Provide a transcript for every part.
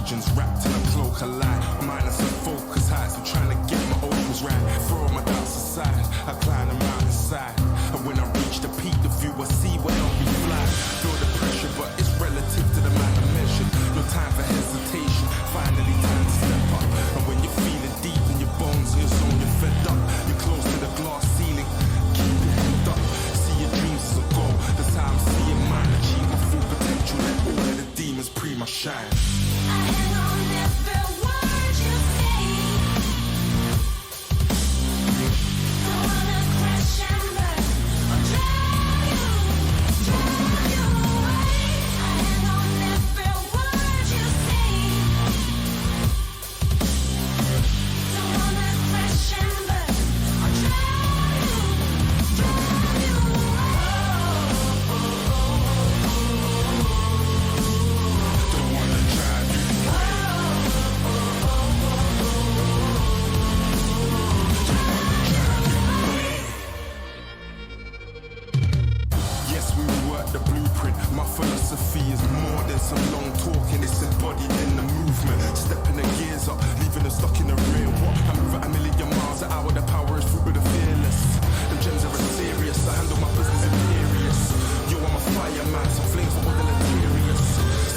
legends wrapped in a cloak of light. Minus the focus heights, I'm trying to get my opals right. Throw my doubts aside, I climb the mountainside. And when I reach the peak, the view I see will help me fly. Feel the pressure, but it's relative to the man I measured. No time for hesitation, finally time to step up. And when you're feeling deep in your bones, in your zone, you're fed up. You're close to the glass ceiling, keep your head up. See your dreams as a goal, that's how I'm seeing mine. Achieve my full potential, let all of the demons pre my shine. I hang on every word you say. Don't wanna crash and burn or drive you away. I hang on every word you say. Don't wanna crash and burn or drive you away. Don't wanna drive you. Yes, we work the blueprint. My philosophy is more than some long talking. It's embodied in the movement. Stepping the gears up, leaving them stuck in the rear. What? I move at a million miles an hour. The power is through with the fearless. The gems are serious. I handle my business imperious. Yo, I'm a fireman, some flames for all the deleterious.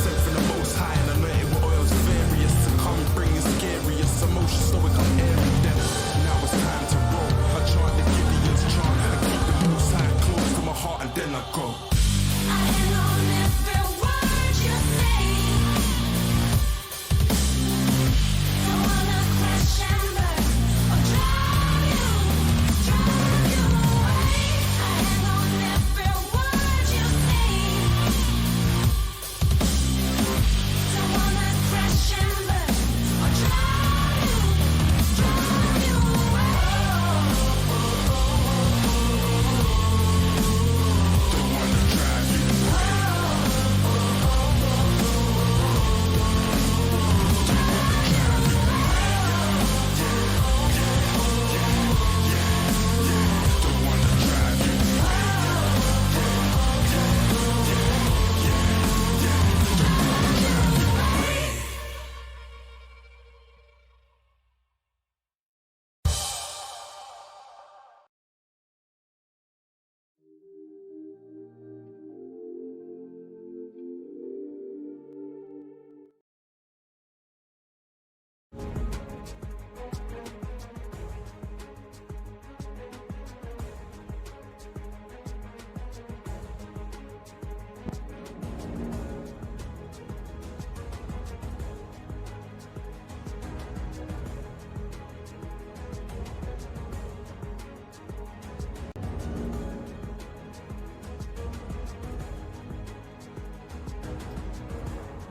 Sent from the most high and anointed with oils various. To come bring is scariest. Emotion stoic, I'm airing them. Now it's time to roll. I chant the Gideon's chant and keep the most high close to my heart and then I go. I hang on every word you say. Don't wanna crash and burn or drive you away. I hang on every word you say. Don't wanna crash and burn or drive you away. Don't wanna drive you. Don't wanna drive you.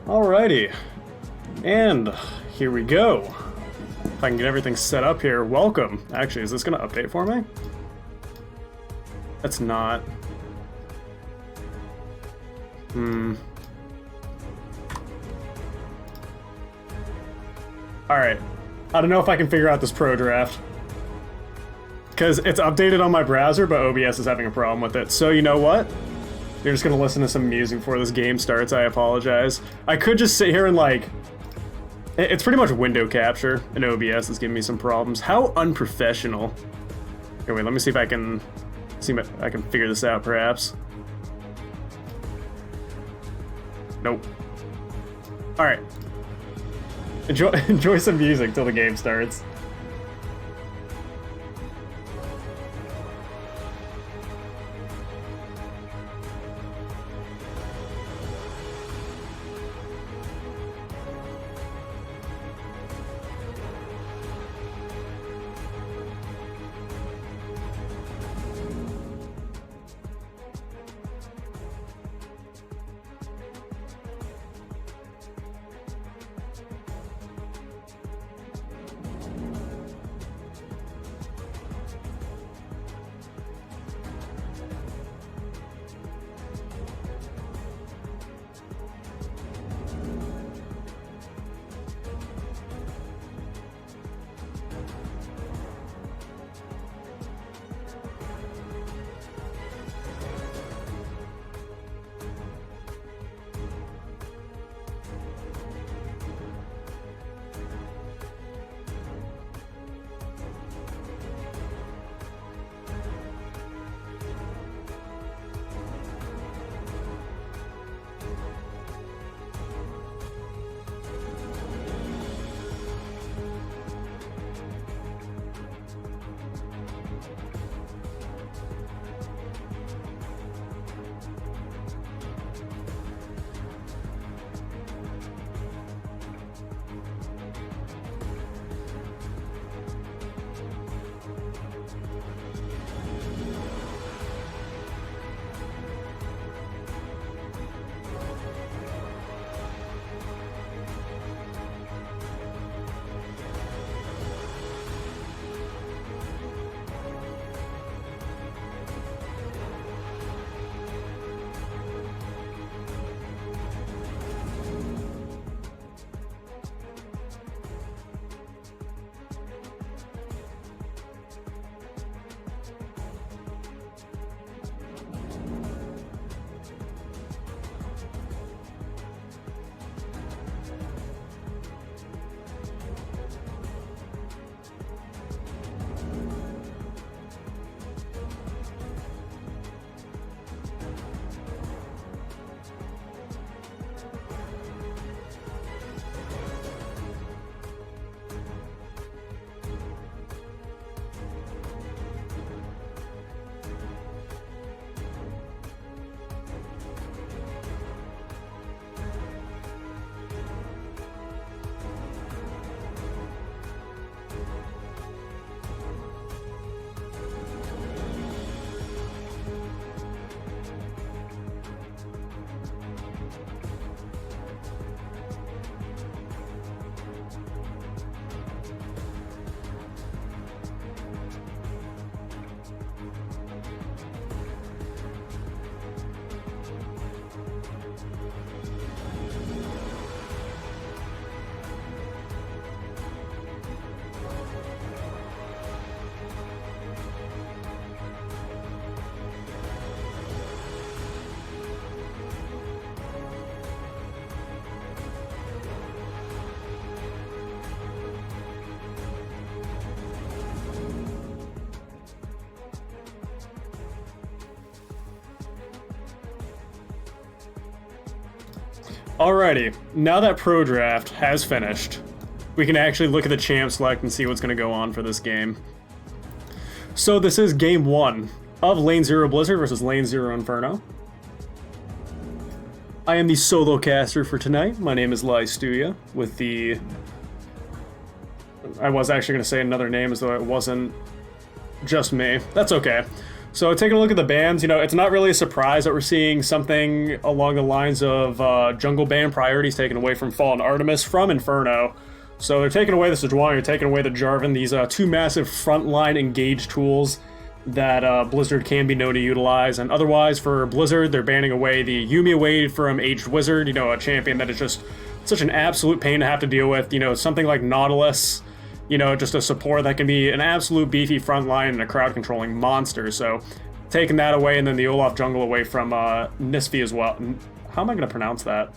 Alrighty, and here we go. If I can get everything set up here, welcome. Actually, is this gonna update for me? That's not. Alright, I don't know if I can figure out this pro draft. Because it's updated on my browser, but OBS is having a problem with it. So you know what? You're just gonna listen to some music before this game starts, I apologize. I could just sit here and like... It's pretty much window capture, and OBS is giving me some problems. How unprofessional. Okay, wait, let me see if I can... see if I can figure this out, perhaps. Nope. Alright. Enjoy some music till the game starts. Alrighty, now that Pro Draft has finished, we can actually look at the champ select and see what's going to go on for this game. So this is game 1 of Lane 0 Blizzard versus Lane 0 Inferno. I am the solo caster for tonight. My name is Lai Stuya with the... I was actually going to say another name as though it wasn't just me. That's okay. So taking a look at the bans, you know, it's not really a surprise that we're seeing something along the lines of jungle ban priorities taken away from Fallen Artemis from Inferno. So they're taking away the Sejuani, they're taking away the Jarvan, these two massive frontline engage tools that Blizzard can be known to utilize. And otherwise, for Blizzard, they're banning away the Yuumi away from Aged Wizard, you know, a champion that is just such an absolute pain to have to deal with. You know, something like Nautilus, you know, just a support that can be an absolute beefy frontline and a crowd controlling monster. So taking that away, and then the Olaf jungle away from Nisfi as well. How am I going to pronounce that?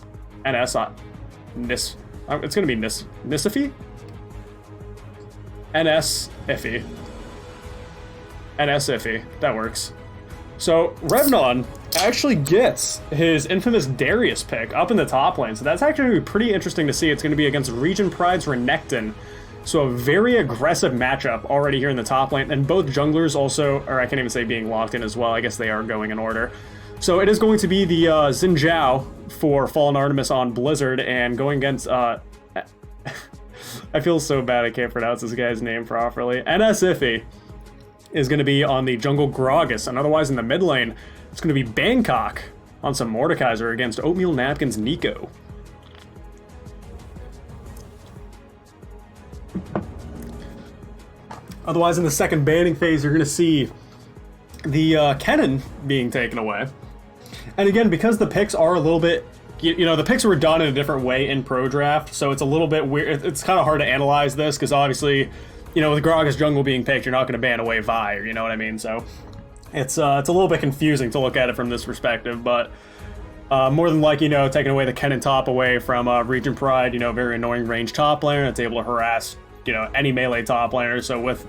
Nis. It's going to be Nisifi? NS-iffy. NS-iffy. That works. So Revnon actually gets his infamous Darius pick up in the top lane. So that's actually going to be pretty interesting to see. It's going to be against Region Pride's Renekton. So a very aggressive matchup already here in the top lane, and both junglers also, or I can't even say being locked in as well, I guess they are going in order. So it is going to be the Xin Zhao for Fallen Artemis on Blizzard, and going against, I feel so bad I can't pronounce this guy's name properly, NS-iffy is going to be on the jungle Gragas, and otherwise in the mid lane, it's going to be Bangkok on some Mordekaiser against Oatmeal Napkins Nico. Otherwise, in the second banning phase, you're going to see the Kennen being taken away. And again, because the picks are a little bit, you know, the picks were done in a different way in Pro Draft, so it's a little bit weird. It's kind of hard to analyze this, because obviously, you know, with Gragas jungle being picked, you're not going to ban away Vi, you know what I mean? So it's a little bit confusing to look at it from this perspective, but more than likely, you know, taking away the Kennen top away from Region Pride, you know, very annoying range top laner that's able to harass, you know, any melee top laner. So with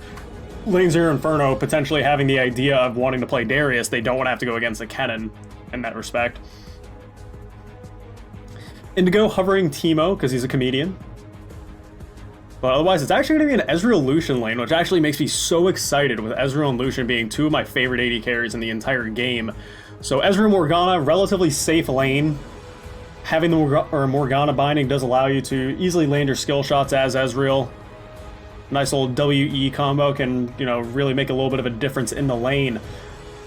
Lane 0 Inferno potentially having the idea of wanting to play Darius, they don't want to have to go against the Kennen in that respect. Indigo hovering Teemo because he's a comedian. But otherwise, it's actually going to be an Ezreal Lucian lane, which actually makes me so excited, with Ezreal and Lucian being two of my favorite AD carries in the entire game. So Ezreal Morgana, relatively safe lane. Having the Morgana binding does allow you to easily land your skill shots as Ezreal. Nice old WE combo can, you know, really make a little bit of a difference in the lane.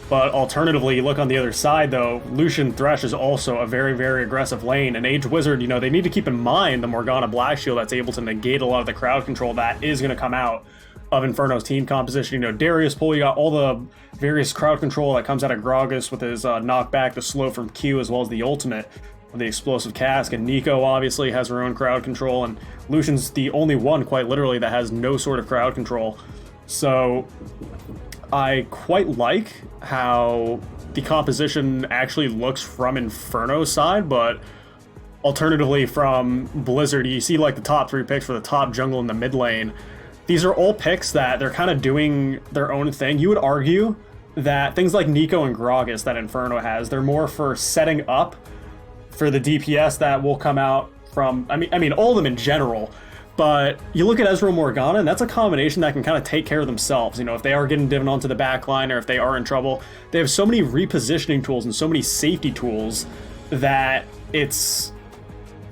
But alternatively, you look on the other side, though, Lucian Thresh is also a very, very aggressive lane. And Aged Wizard, you know, they need to keep in mind the Morgana Blast Shield that's able to negate a lot of the crowd control that is going to come out of Inferno's team composition. You know, Darius pull, you got all the various crowd control that comes out of Gragas with his knockback, the slow from Q, as well as the ultimate with the explosive cask. And Nico obviously has her own crowd control, and Lucian's the only one, quite literally, that has no sort of crowd control. So I quite like how the composition actually looks from Inferno's side, but alternatively from Blizzard, you see like the top 3 picks for the top jungle in the mid lane. These are all picks that they're kind of doing their own thing. You would argue that things like Nico and Gragas that Inferno has, they're more for setting up for the DPS that will come out from, I mean, all of them in general. But you look at Ezreal Morgana, and that's a combination that can kind of take care of themselves. You know, if they are getting driven onto the back line, or if they are in trouble, they have so many repositioning tools and so many safety tools that it's,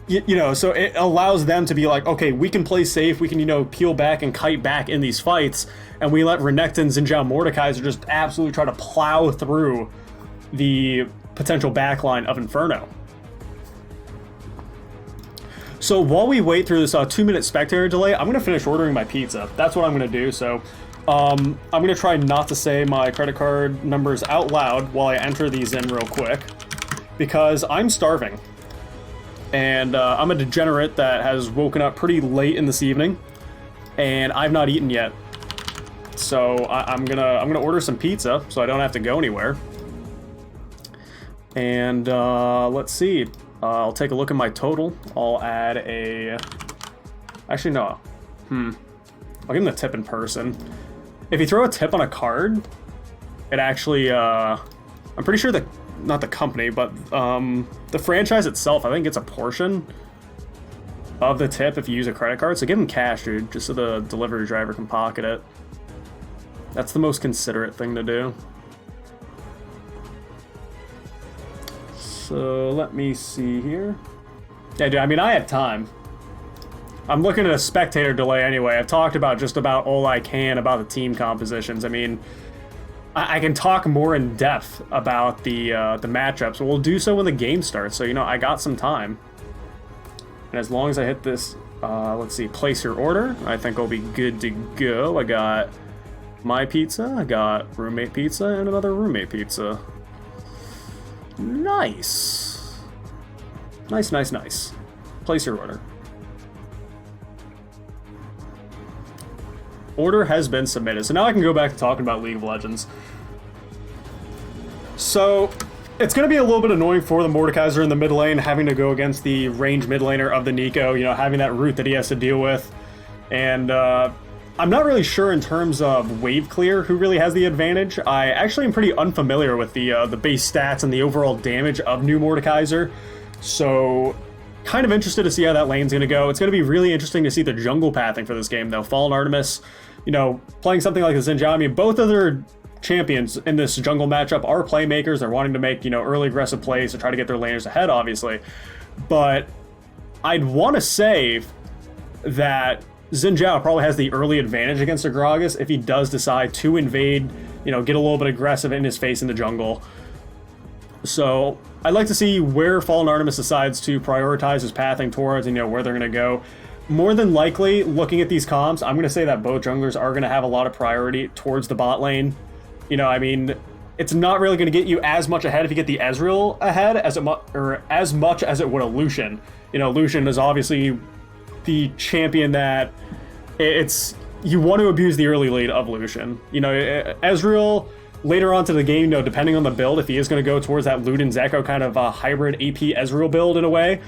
you know, so it allows them to be like, okay, we can play safe, we can, you know, peel back and kite back in these fights, and we let Renekton, Xin Zhao, Mordekaiser just absolutely try to plow through the potential backline of Inferno. So while we wait through this 2-minute spectator delay, I'm going to finish ordering my pizza. That's what I'm going to do. So I'm going to try not to say my credit card numbers out loud while I enter these in real quick, because I'm starving. And I'm a degenerate that has woken up pretty late in this evening, and I've not eaten yet. So I'm gonna order some pizza so I don't have to go anywhere. And let's see. I'll take a look at my total. I'll add a... Actually, no. I'll give him the tip in person. If you throw a tip on a card, it actually... I'm pretty sure the not the company, but the franchise itself, I think gets a portion of the tip if you use a credit card. So give them cash, dude, just so the delivery driver can pocket it. That's the most considerate thing to do. So let me see here. Yeah, dude, I mean, I have time. I'm looking at a spectator delay anyway. I've talked about just about all I can about the team compositions. I mean, I can talk more in depth about the matchups. We'll do so when the game starts. So, you know, I got some time. And as long as I hit this, let's see, place your order, I think I'll be good to go. I got my pizza, I got roommate pizza, and another roommate pizza. Nice. Nice, nice, nice. Place your order. Order has been submitted. So now I can go back to talking about League of Legends. So it's going to be a little bit annoying for the Mordekaiser in the mid lane, having to go against the range mid laner of the Nico, you know, having that route that he has to deal with. And I'm not really sure in terms of wave clear who really has the advantage. I actually am pretty unfamiliar with the base stats and the overall damage of new Mordekaiser. So kind of interested to see how that lane's going to go. It's going to be really interesting to see the jungle pathing for this game, though. Fallen Artemis, you know, playing something like the Zinjao, I mean, both of their champions in this jungle matchup are playmakers. They're wanting to make, you know, early aggressive plays to try to get their laners ahead, obviously. But I'd want to say that Zinjao probably has the early advantage against Agragas if he does decide to invade, you know, get a little bit aggressive in his face in the jungle. So I'd like to see where Fallen Artemis decides to prioritize his pathing towards and, you know, where they're going to go. More than likely, looking at these comps, I'm going to say that both junglers are going to have a lot of priority towards the bot lane. You know, I mean, it's not really going to get you as much ahead if you get the Ezreal ahead as much as it would a Lucian. You know, Lucian is obviously the champion that you want to abuse the early lead of Lucian. You know, Ezreal later on to the game, you know, depending on the build, if he is going to go towards that Luden Zeko kind of hybrid AP Ezreal build in a way,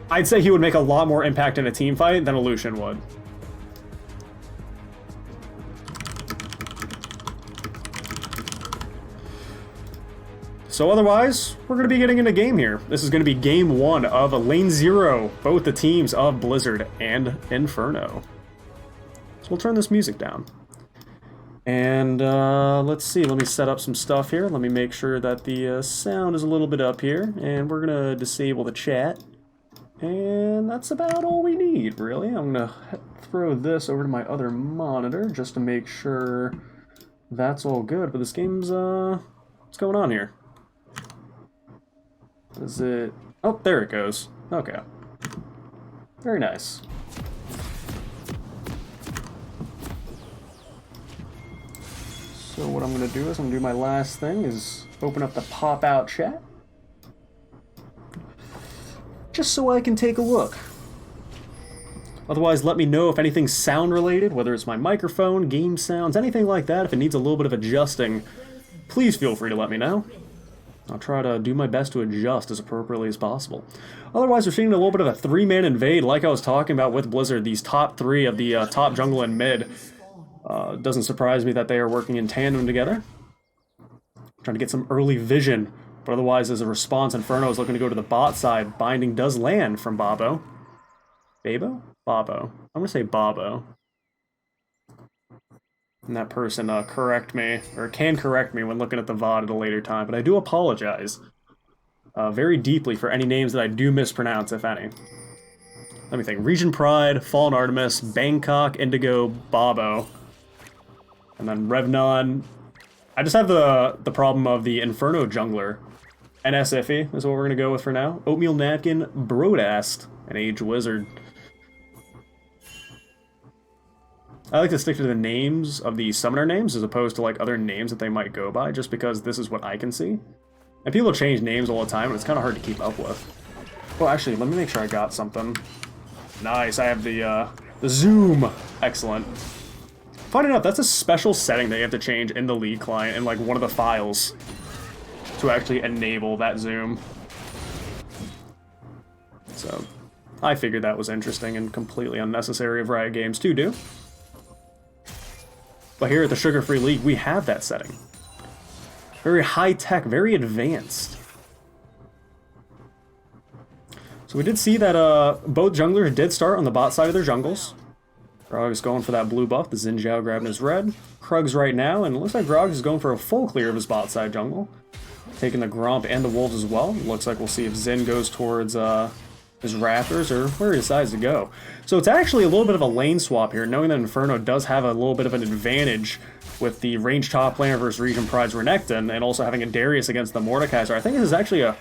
I'd say he would make a lot more impact in a team fight than a Lucian would. So otherwise, we're going to be getting into game here. This is going to be game one of Lane 0, both the teams of Blizzard and Inferno. So we'll turn this music down. And let's see, let me set up some stuff here. Let me make sure that the sound is a little bit up here. And we're going to disable the chat. And that's about all we need, really. I'm going to throw this over to my other monitor just to make sure that's all good. But this game's, what's going on here? Is it... Oh, there it goes. Okay. Very nice. So what I'm going to do is I'm going to do my last thing is open up the pop-out chat. Just so I can take a look. Otherwise, let me know if anything's sound-related, whether it's my microphone, game sounds, anything like that. If it needs a little bit of adjusting, please feel free to let me know. I'll try to do my best to adjust as appropriately as possible. Otherwise, we're seeing a little bit of a three-man invade, like I was talking about with Blizzard. These top three of the top jungle and mid. Doesn't surprise me that they are working in tandem together. Trying to get some early vision. But otherwise, as a response, Inferno is looking to go to the bot side. Binding does land from Babo. Babo? Babo. I'm going to say Babo. And that person correct me, or can correct me when looking at the VOD at a later time, but I do apologize very deeply for any names that I do mispronounce, if any. Let me think. Region Pride, Fallen Artemis, Bangkok, Indigo, Babo. And then Revnon. I just have the problem of the Inferno jungler. NSFE is what we're going to go with for now. Oatmeal Napkin, Brodast, and Age Wizard. I like to stick to the names of the summoner names as opposed to like other names that they might go by, just because this is what I can see. And people change names all the time, and it's kind of hard to keep up with. Well, actually, let me make sure I got something. Nice, I have the zoom. Excellent. Funny enough, that's a special setting that you have to change in the League client in like one of the files to actually enable that zoom. So, I figured that was interesting and completely unnecessary of Riot Games to do. But here at the Sugar Free League, we have that setting. very high-tech, very advanced. So we did see that both junglers did start on the bot side of their jungles. Grog is going for that blue buff, the Xin Zhao grabbing his red. Krug's right now, and it looks like Grog is going for a full clear of his bot side jungle. Taking the Gromp and the Wolves as well. Looks like we'll see if Xin goes towards his Raptors or where he decides to go. So it's actually a little bit of a lane swap here, knowing that Inferno does have a little bit of an advantage with the range top laner versus Region Pride's Renekton, and also having a Darius against the Mordekaiser. I think this is actually a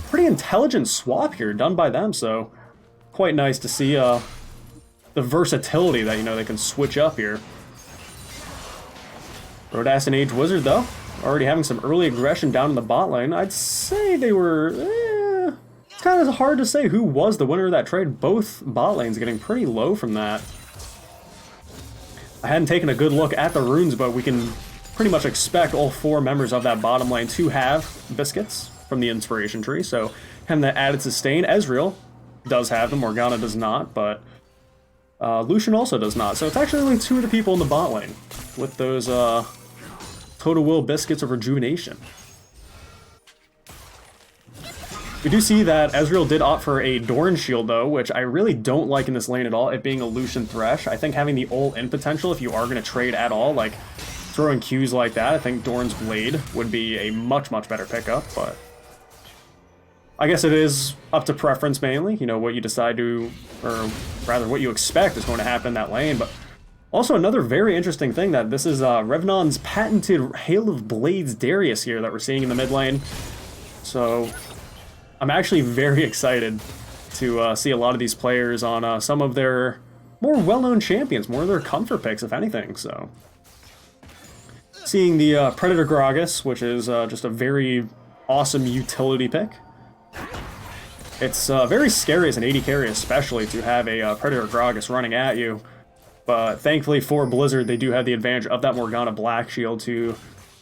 pretty intelligent swap here done by them, so quite nice to see the versatility that, you know, they can switch up here. Rodas and Age Wizard, though, already having some early aggression down in the bot lane. I'd say they were... it's kind of hard to say who was the winner of that trade. Both bot lanes getting pretty low from that. I hadn't taken a good look at the runes, but we can pretty much expect all 4 members of that bottom lane to have biscuits from the inspiration tree, so having that added sustain. Ezreal does have them, Morgana does not, but Lucian also does not. So it's actually only 2 of the people in the bot lane with those Total Will biscuits of rejuvenation. We do see that Ezreal did opt for a Dorn shield though, which I really don't like in this lane at all, it being a Lucian Thresh. I think having the ult in potential, if you are going to trade at all, like throwing Qs like that, I think Dorn's Blade would be a much, much better pickup, but I guess it is up to preference mainly, you know, what you decide to, or rather what you expect is going to happen in that lane. But also another very interesting thing, that this is Revnon's patented Hail of Blades Darius here that we're seeing in the mid lane. So I'm actually very excited to see a lot of these players on some of their more well-known champions, more of their comfort picks, if anything. So seeing the Predator Gragas, which is just a very awesome utility pick. It's very scary as an AD carry, especially to have a Predator Gragas running at you. But thankfully for Blizzard, they do have the advantage of that Morgana Black Shield to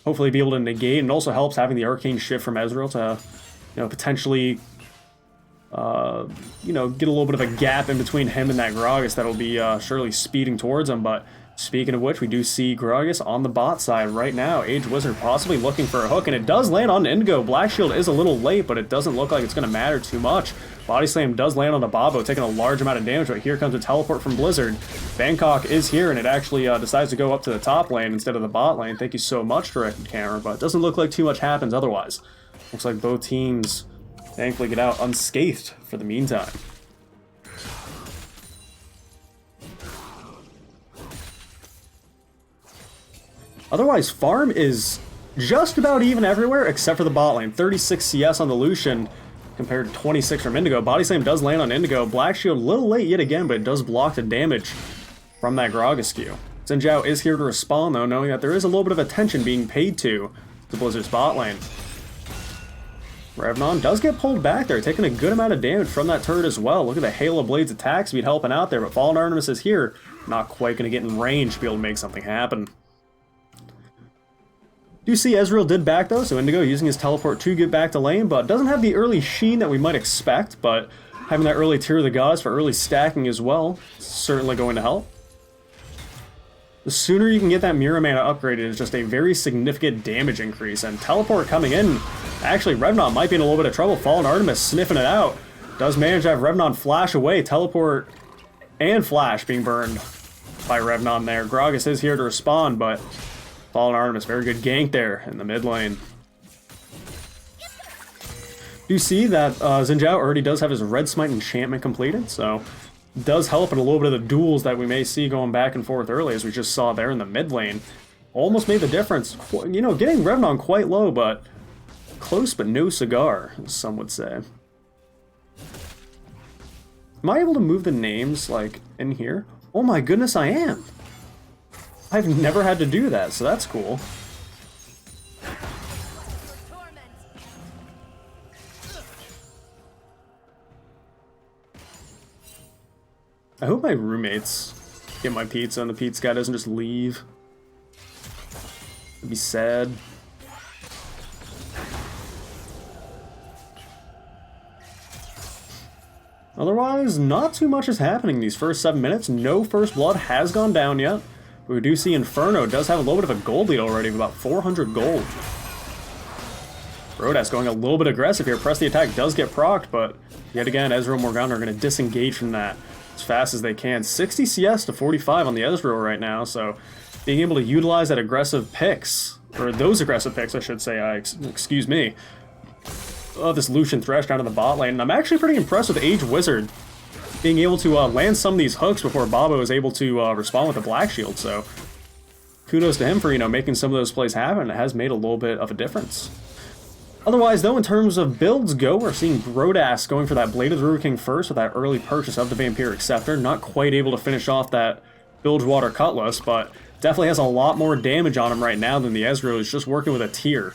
hopefully be able to negate, and also helps having the Arcane Shift from Ezreal to, you know, potentially, you know, get a little bit of a gap in between him and that Gragas that'll be surely speeding towards him. But speaking of which, we do see Gragas on the bot side right now. Age Wizard possibly looking for a hook, and it does land on Indigo. Black Shield is a little late, but it doesn't look like it's going to matter too much. Body Slam does land on the Bobo, taking a large amount of damage, but here comes a teleport from Blizzard. Bangkok is here, and it actually decides to go up to the top lane instead of the bot lane. Thank you so much, Directed Camera, but it doesn't look like too much happens otherwise. Looks like both teams thankfully get out unscathed for the meantime. Otherwise, farm is just about even everywhere except for the bot lane. 36 CS on the Lucian compared to 26 from Indigo. Body Slam does land on Indigo. Black Shield a little late yet again, but it does block the damage from that Gragas Q. Xin Zhao is here to respond though, knowing that there is a little bit of attention being paid to the Blizzard's bot lane. Revnon does get pulled back there, taking a good amount of damage from that turret as well. Look at the Hail of Blades attack speed helping out there, but Fallen Artemis is here. Not quite going to get in range to be able to make something happen. Do see Ezreal did back though, so Indigo using his teleport to get back to lane, but doesn't have the early sheen that we might expect, but having that early Tear of the Gods for early stacking as well, certainly going to help. The sooner you can get that Mirror Mana upgraded is just a very significant damage increase, and teleport coming in, actually Revnon might be in a little bit of trouble. Fallen Artemis sniffing it out, does manage to have Revnon flash away, teleport and flash being burned by Revnon there. Gragas is here to respond, but Fallen Artemis, very good gank there in the mid lane. You see that Xin Zhao already does have his Red Smite enchantment completed, so does help in a little bit of the duels that we may see going back and forth early, as we just saw there in the mid lane. Almost made the difference. You know, getting Revnon quite low, but close but no cigar, as some would say. Am I able to move the names, like, in here? Oh my goodness, I am! I've never had to do that, so that's cool. I hope my roommates get my pizza and the pizza guy doesn't just leave. It'd be sad. Otherwise, not too much is happening these first 7 minutes. No first blood has gone down yet. We do see Inferno does have a little bit of a gold lead already, of about 400 gold. Brodas going a little bit aggressive here. Press the attack does get procced, but yet again, Ezreal and Morgana are going to disengage from that as fast as they can. 60 CS to 45 on the Ezreal right now, so being able to utilize that aggressive picks, or those aggressive picks, I should say, excuse me, this Lucian Thresh down to the bot lane. And I'm actually pretty impressed with Age Wizard being able to land some of these hooks before Babo is able to respond with the Black Shield, so kudos to him for, making some of those plays happen. It has made a little bit of a difference. Otherwise, though, in terms of builds go, we're seeing Brodas going for that Blade of the Ruhr King first with that early purchase of the Vampiric Scepter. Not quite able to finish off that Bilgewater Cutlass, but definitely has a lot more damage on him right now than the Ezreal is just working with a tier.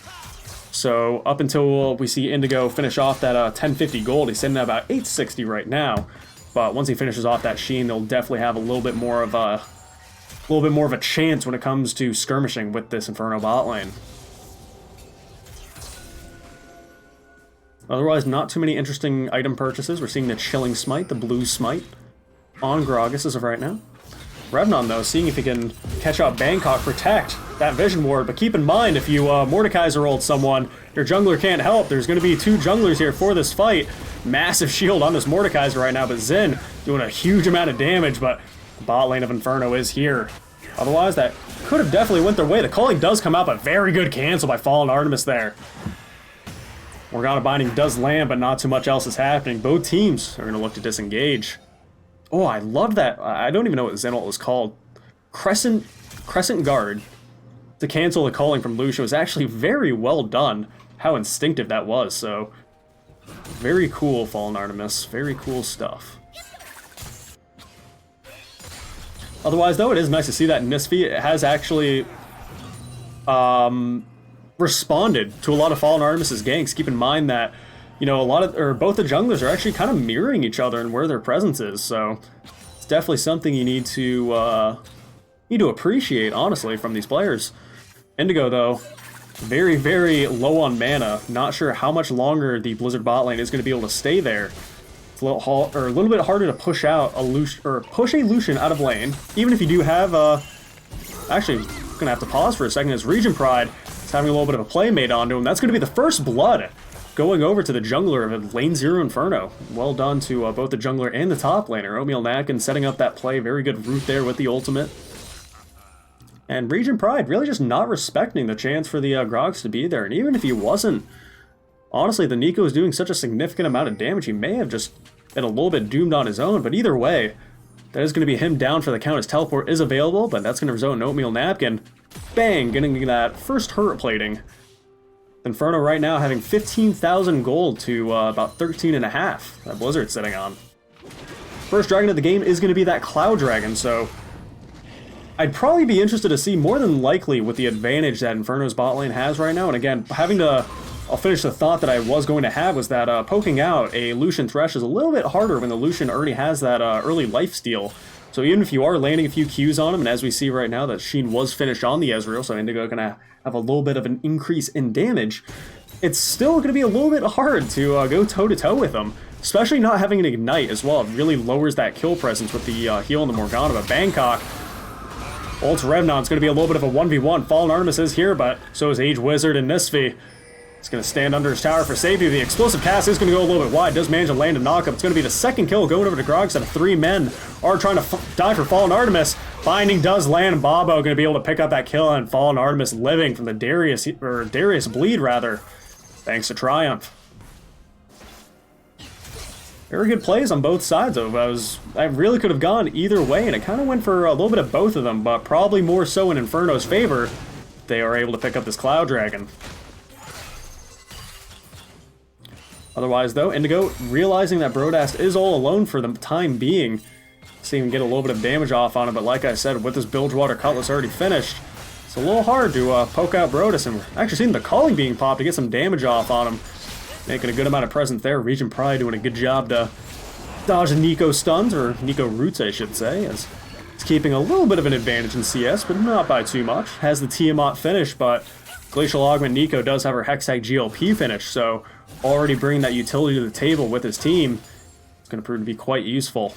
So up until we see Indigo finish off that 1050 gold, he's sitting at about 860 right now. But once he finishes off that Sheen, they'll definitely have a little bit more of a chance when it comes to skirmishing with this Inferno bot lane. Otherwise, not too many interesting item purchases. We're seeing the Chilling Smite, the Blue Smite, on Gragas as of right now. Revnon, though, seeing if he can catch out Bangkok, protect that Vision Ward. But keep in mind, if you Mordekaiser rolled someone, your jungler can't help. There's going to be 2 junglers here for this fight. Massive shield on this Mordekaiser right now, but Xin doing a huge amount of damage, but the bot lane of Inferno is here. Otherwise, that could have definitely went their way. The calling does come out, but very good cancel by Fallen Artemis there. Morgana Binding does land, but not too much else is happening. Both teams are going to look to disengage. Oh, I love that. I don't even know what Zenalt was called. Crescent Guard to cancel the calling from Lucian was actually very well done. How instinctive that was, so very cool, Fallen Artemis. Very cool stuff. Otherwise, though, it is nice to see that Nisfi has actually responded to a lot of Fallen Artemis' ganks. Keep in mind that, both the junglers are actually kind of mirroring each other and where their presence is, so it's definitely something you need to appreciate, honestly, from these players. Indigo, though, very, very low on mana. Not sure how much longer the Blizzard bot lane is going to be able to stay there. It's a little bit harder to push out a Lucian, or push a Lucian out of lane, even if you do have actually, gonna have to pause for a second as Region Pride is having a little bit of a playmate onto him. That's gonna be the first blood going over to the jungler of Lane 0 Inferno. Well done to both the jungler and the top laner. Oatmeal Napkin setting up that play. Very good route there with the ultimate. And Region Pride really just not respecting the chance for the Grogs to be there. And even if he wasn't, honestly, the Nico is doing such a significant amount of damage, he may have just been a little bit doomed on his own. But either way, that is going to be him down for the count as teleport is available, but that's going to result in Oatmeal Napkin. Bang! Getting that first hurt plating. Inferno right now having 15,000 gold to about 13.5 that Blizzard's sitting on. First dragon of the game is going to be that Cloud Dragon, so I'd probably be interested to see more than likely with the advantage that Inferno's bot lane has right now. And again, I'll finish the thought that I was going to have was that poking out a Lucian Thresh is a little bit harder when the Lucian already has that early lifesteal. So even if you are landing a few Qs on him, and as we see right now that Sheen was finished on the Ezreal, so Indigo gonna have a little bit of an increase in damage, it's still gonna be a little bit hard to go toe-to-toe with him, especially not having an Ignite as well. It really lowers that kill presence with the heal on the Morgana, but Bangkok ults Revnon's gonna be a little bit of a 1v1. Fallen Artemis is here, but so is Age Wizard and Nisfi. He's going to stand under his tower for safety. The explosive cast is going to go a little bit wide. Does manage to land a knockup. It's going to be the second kill going over to Grogs out of 3 men are trying to die for Fallen Artemis. Binding does land. Bobo going to be able to pick up that kill, and Fallen Artemis living from the Darius bleed rather, thanks to Triumph. Very good plays on both sides though. I really could have gone either way, and it kind of went for a little bit of both of them, but probably more so in Inferno's favor. They are able to pick up this Cloud Dragon. Otherwise, though, Indigo, realizing that Brodas is all alone for the time being, seeing him get a little bit of damage off on him, but like I said, with this Bilgewater Cutlass already finished, it's a little hard to poke out Brodas, and we're actually seeing the calling being popped to get some damage off on him, making a good amount of presence there. Region Pride doing a good job to dodge the Nico stuns, or Nico roots, I should say, as it's keeping a little bit of an advantage in CS, but not by too much. Has the Tiamat finish, but Glacial Augment Nico does have her Hextech GLP finish, so already bringing that utility to the table with his team, it's going to prove to be quite useful.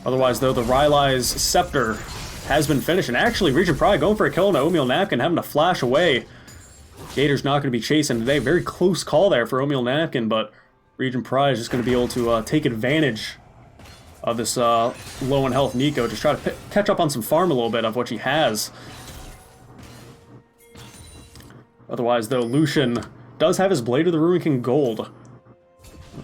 Otherwise, though, the Rylai's Scepter has been finished. And actually, Regent Pride going for a kill on Oatmeal Napkin, having to flash away. Gator's not going to be chasing today. Very close call there for Oatmeal Napkin, but Regent Pride is just going to be able to take advantage of this low in health Nico. Just try to catch up on some farm a little bit of what she has. Otherwise, though, Lucian does have his Blade of the Ruin King gold.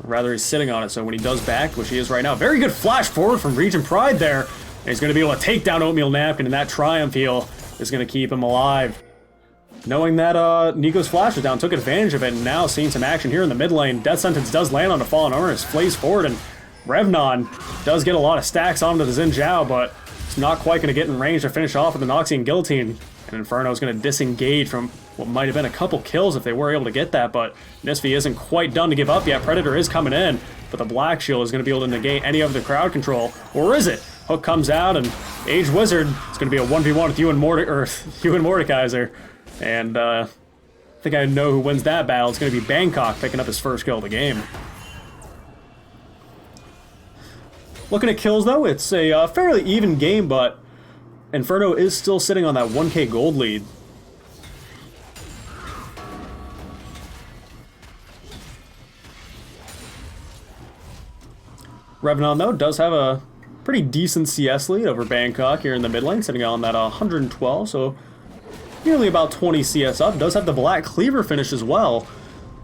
Rather, he's sitting on it, so when he does back, which he is right now, very good flash forward from Regent Pride there. And he's going to be able to take down Oatmeal Napkin, and that Triumph heal is going to keep him alive. Knowing that Nico's flash was down, took advantage of it, and now seeing some action here in the mid lane. Death Sentence does land on the Fallen Armor as flays forward, and Revnon does get a lot of stacks onto the Xin Zhao, but it's not quite going to get in range to finish off with the Noxian Guillotine. And Inferno is going to disengage from what might have been a couple kills if they were able to get that, but Nisfi isn't quite done to give up yet. Predator is coming in, but the Black Shield is going to be able to negate any of the crowd control. Or is it? Hook comes out, and Age Wizard is going to be a 1v1 with Ewan Mordekaiser. And I think I know who wins that battle. It's going to be Bangkok picking up his first kill of the game. Looking at kills, though, it's a fairly even game, but Inferno is still sitting on that 1k gold lead. Revnon, though, does have a pretty decent CS lead over Bangkok here in the mid lane, sitting on that 112, so nearly about 20 CS up. Does have the Black Cleaver finish as well.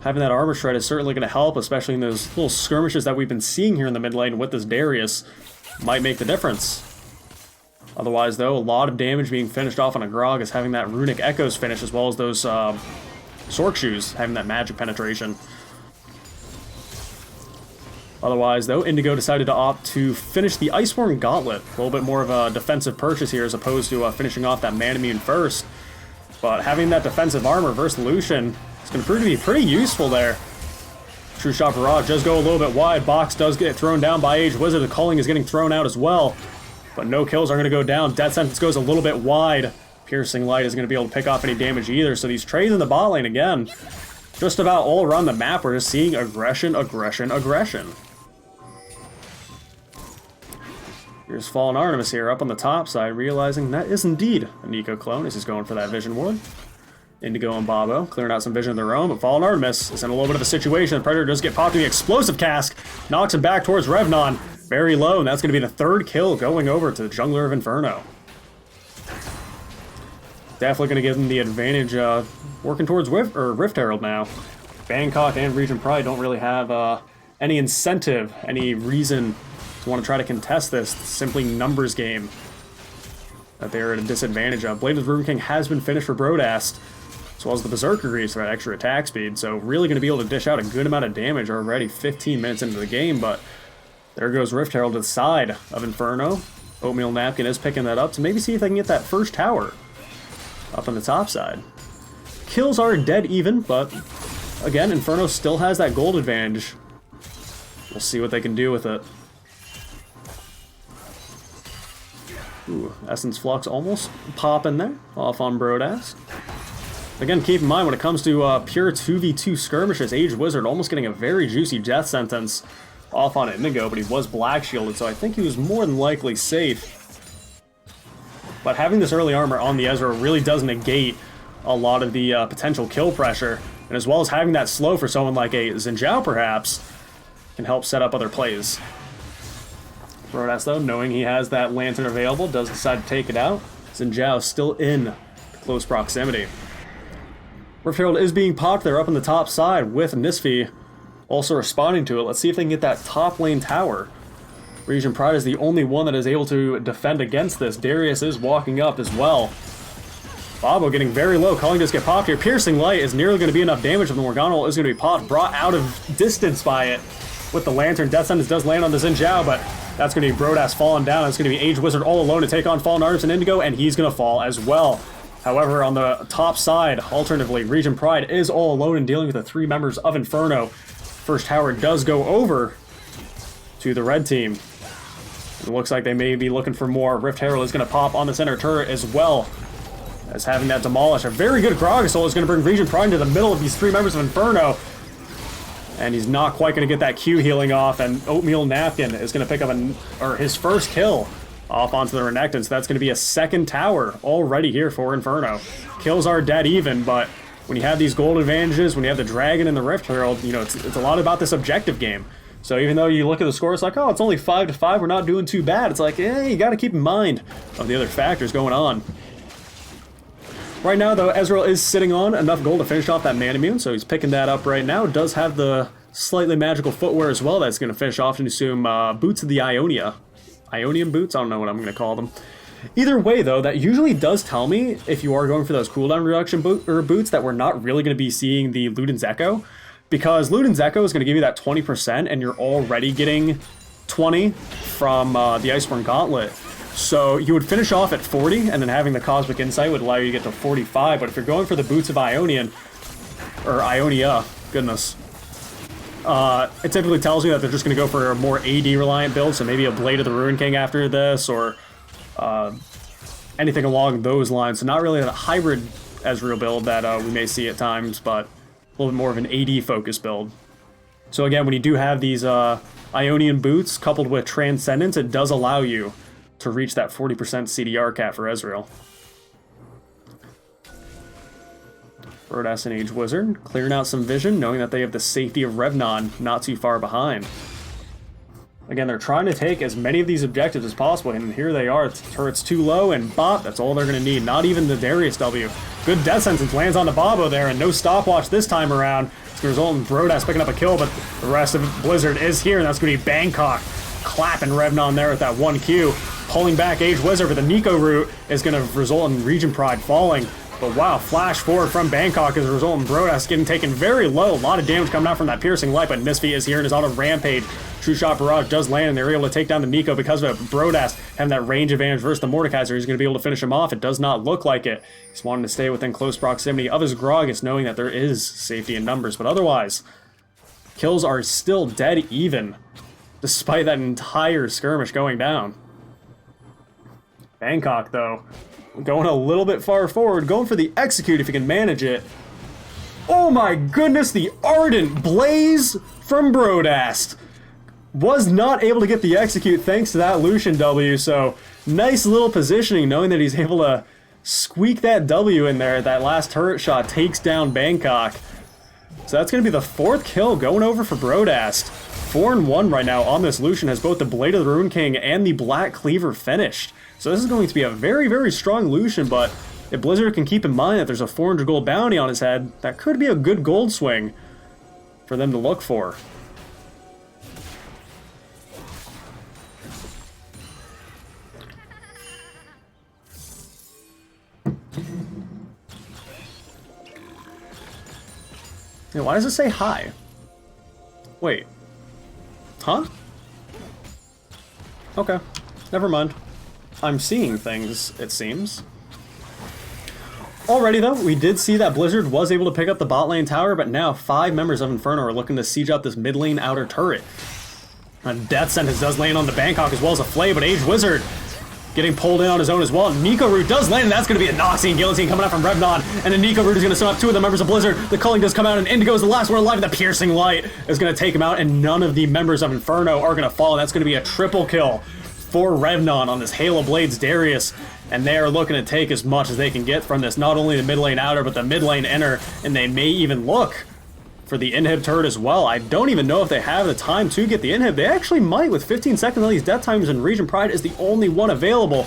Having that armor shred is certainly going to help, especially in those little skirmishes that we've been seeing here in the mid lane with this Darius. Might make the difference. Otherwise, though, a lot of damage being finished off on a Grog is having that Runic Echoes finish, as well as those Sork Shoes having that magic penetration. Otherwise, though, Indigo decided to opt to finish the Iceborne Gauntlet. A little bit more of a defensive purchase here as opposed to finishing off that Manamune first. But having that defensive armor versus Lucian is going to prove to be pretty useful there. True Shot Barrage does go a little bit wide. Box does get thrown down by Age Wizard. The Culling is getting thrown out as well. But no kills are going to go down. Death Sentence goes a little bit wide. Piercing Light isn't going to be able to pick off any damage either. So these trades in the bot lane again, just about all around the map, we're just seeing aggression, aggression, aggression. Here's Fallen Artemis here up on the top side, realizing that is indeed a Nico clone as he's going for that Vision Ward. Indigo and Babo clearing out some vision of their own, but Fallen Artemis is in a little bit of a situation. The Predator does get popped in the Explosive Cask, knocks him back towards Revnon. Very low, and that's going to be the third kill going over to the Jungler of Inferno. Definitely going to give them the advantage working towards Rift Herald now. Bangkok and Regent Pride don't really have any incentive, any reason to want to try to contest this. It's simply numbers game that they're at a disadvantage of. Blade of the Ruin King has been finished for Brodast, as well as the Berserker Greaves for that extra attack speed, so really going to be able to dish out a good amount of damage already 15 minutes into the game, but there goes Rift Herald to the side of Inferno. Oatmeal Napkin is picking that up to maybe see if they can get that first tower up on the top side. Kills are dead even, but again, Inferno still has that gold advantage. We'll see what they can do with it. Ooh, Essence Flux almost popping there, off on Brodast. Again, keep in mind when it comes to pure 2v2 skirmishes, Age Wizard almost getting a very juicy death sentence off on Indigo, but he was Black Shielded, so I think he was more than likely safe. But having this early armor on the Ezra really does negate a lot of the potential kill pressure, and as well as having that slow for someone like a Xin Zhao perhaps, can help set up other plays. Brodast, though, knowing he has that Lantern available, does decide to take it out. Xin Zhao still in close proximity. Rift Herald is being popped there up on the top side with Nisfi also responding to it. Let's see if they can get that top lane tower. Regent Pride is the only one that is able to defend against this. Darius is walking up as well. Babo getting very low. Culling does get popped here. Piercing Light is nearly going to be enough damage, but the Morgana is going to be popped, brought out of distance by it with the Lantern. Death Sentence does land on the Xin Zhao, but that's going to be Brodast falling down. It's going to be Age Wizard all alone to take on Fallen Artemis and Indigo, and he's going to fall as well. However, on the top side, alternatively, Regent Pride is all alone in dealing with the three members of Inferno. First tower does go over to the red team. It looks like they may be looking for more. Rift Herald is going to pop on the center turret as well as having that demolish. A very good Grog Soul is going to bring Regent Pride into the middle of these three members of Inferno. And he's not quite going to get that Q healing off, and Oatmeal Napkin is going to pick up his first kill Off onto the Renekton, so that's going to be a second tower already here for Inferno. Kills are dead even, but when you have these gold advantages, when you have the Dragon and the Rift Herald, you know, it's a lot about this objective game. So even though you look at the score, it's like, oh, it's only 5-5, we're not doing too bad. It's like, you got to keep in mind of the other factors going on. Right now, though, Ezreal is sitting on enough gold to finish off that Manamune, so he's picking that up right now. Does have the slightly magical footwear as well that's going to finish off and assume Boots of the Ionia. Ionian boots? I don't know what I'm going to call them. Either way, though, that usually does tell me, if you are going for those cooldown reduction boots, that we're not really going to be seeing the Luden's Echo, because Luden's Echo is going to give you that 20%, and you're already getting 20 from the Iceborne Gauntlet. So you would finish off at 40, and then having the Cosmic Insight would allow you to get to 45, but if you're going for the Boots of Ionia, goodness, it typically tells you that they're just going to go for a more AD-reliant build, so maybe a Blade of the Ruin King after this, or anything along those lines. So not really a hybrid Ezreal build that we may see at times, but a little bit more of an AD-focused build. So again, when you do have these Ionian boots coupled with Transcendence, it does allow you to reach that 40% CDR cap for Ezreal. Brodas and Age Wizard, clearing out some vision, knowing that they have the safety of Revnon not too far behind. Again, they're trying to take as many of these objectives as possible, and here they are. Turret's too low, and bop, that's all they're going to need. Not even the Darius W. Good Death Sentence lands on the Bobo there, and no stopwatch this time around. It's going to result in Brodas picking up a kill, but the rest of Blizzard is here, and that's going to be Bangkok clapping Revnon there with that 1Q. Pulling back Age Wizard with the Nico route is going to result in Region Pride falling. But wow, flash forward from Bangkok as a result in Brodas getting taken very low. A lot of damage coming out from that Piercing Light, but Misfit is here and is on a rampage. True Shot Barrage does land, and they're able to take down the Nico because of it. Brodas having that range advantage versus the Mordekaiser. He's going to be able to finish him off. It does not look like it. He's wanting to stay within close proximity of his Gragas, knowing that there is safety in numbers. But otherwise, kills are still dead even, despite that entire skirmish going down. Bangkok, though, going a little bit far forward, going for the Execute if you can manage it. Oh my goodness, the Ardent Blaze from Brodas was not able to get the Execute thanks to that Lucian W, so nice little positioning, knowing that he's able to squeak that W in there. That last turret shot takes down Bangkok. So that's going to be the 4th kill going over for Brodas. 4-1 right now on this Lucian, has both the Blade of the Rune King and the Black Cleaver finished. So this is going to be a very, very strong Lucian, but if Blizzard can keep in mind that there's a 400 gold bounty on his head, that could be a good gold swing for them to look for. Yeah, why does it say hi? Wait. Huh? Okay. Never mind. I'm seeing things, it seems. Alrighty though, we did see that Blizzard was able to pick up the bot lane tower, but now 5 members of Inferno are looking to siege up this mid lane outer turret. A Death Sentence does land on the Bangkok as well as a Flay, but Age Wizard getting pulled in on his own as well. Nico Root does land, and that's going to be a Noxian Guillotine coming out from Revnon, and the Nico Root is going to stun up 2 of the members of Blizzard. The Culling does come out, and Indigo is the last one alive, and the Piercing Light is going to take him out, and none of the members of Inferno are going to fall. That's going to be a triple kill for Revnon on this Halo Blades Darius, and they are looking to take as much as they can get from this, not only the mid lane outer, but the mid lane inner, and they may even look for the inhib turret as well. I don't even know if they have the time to get the inhib. They actually might, with 15 seconds on these death times, and Region Pride is the only one available.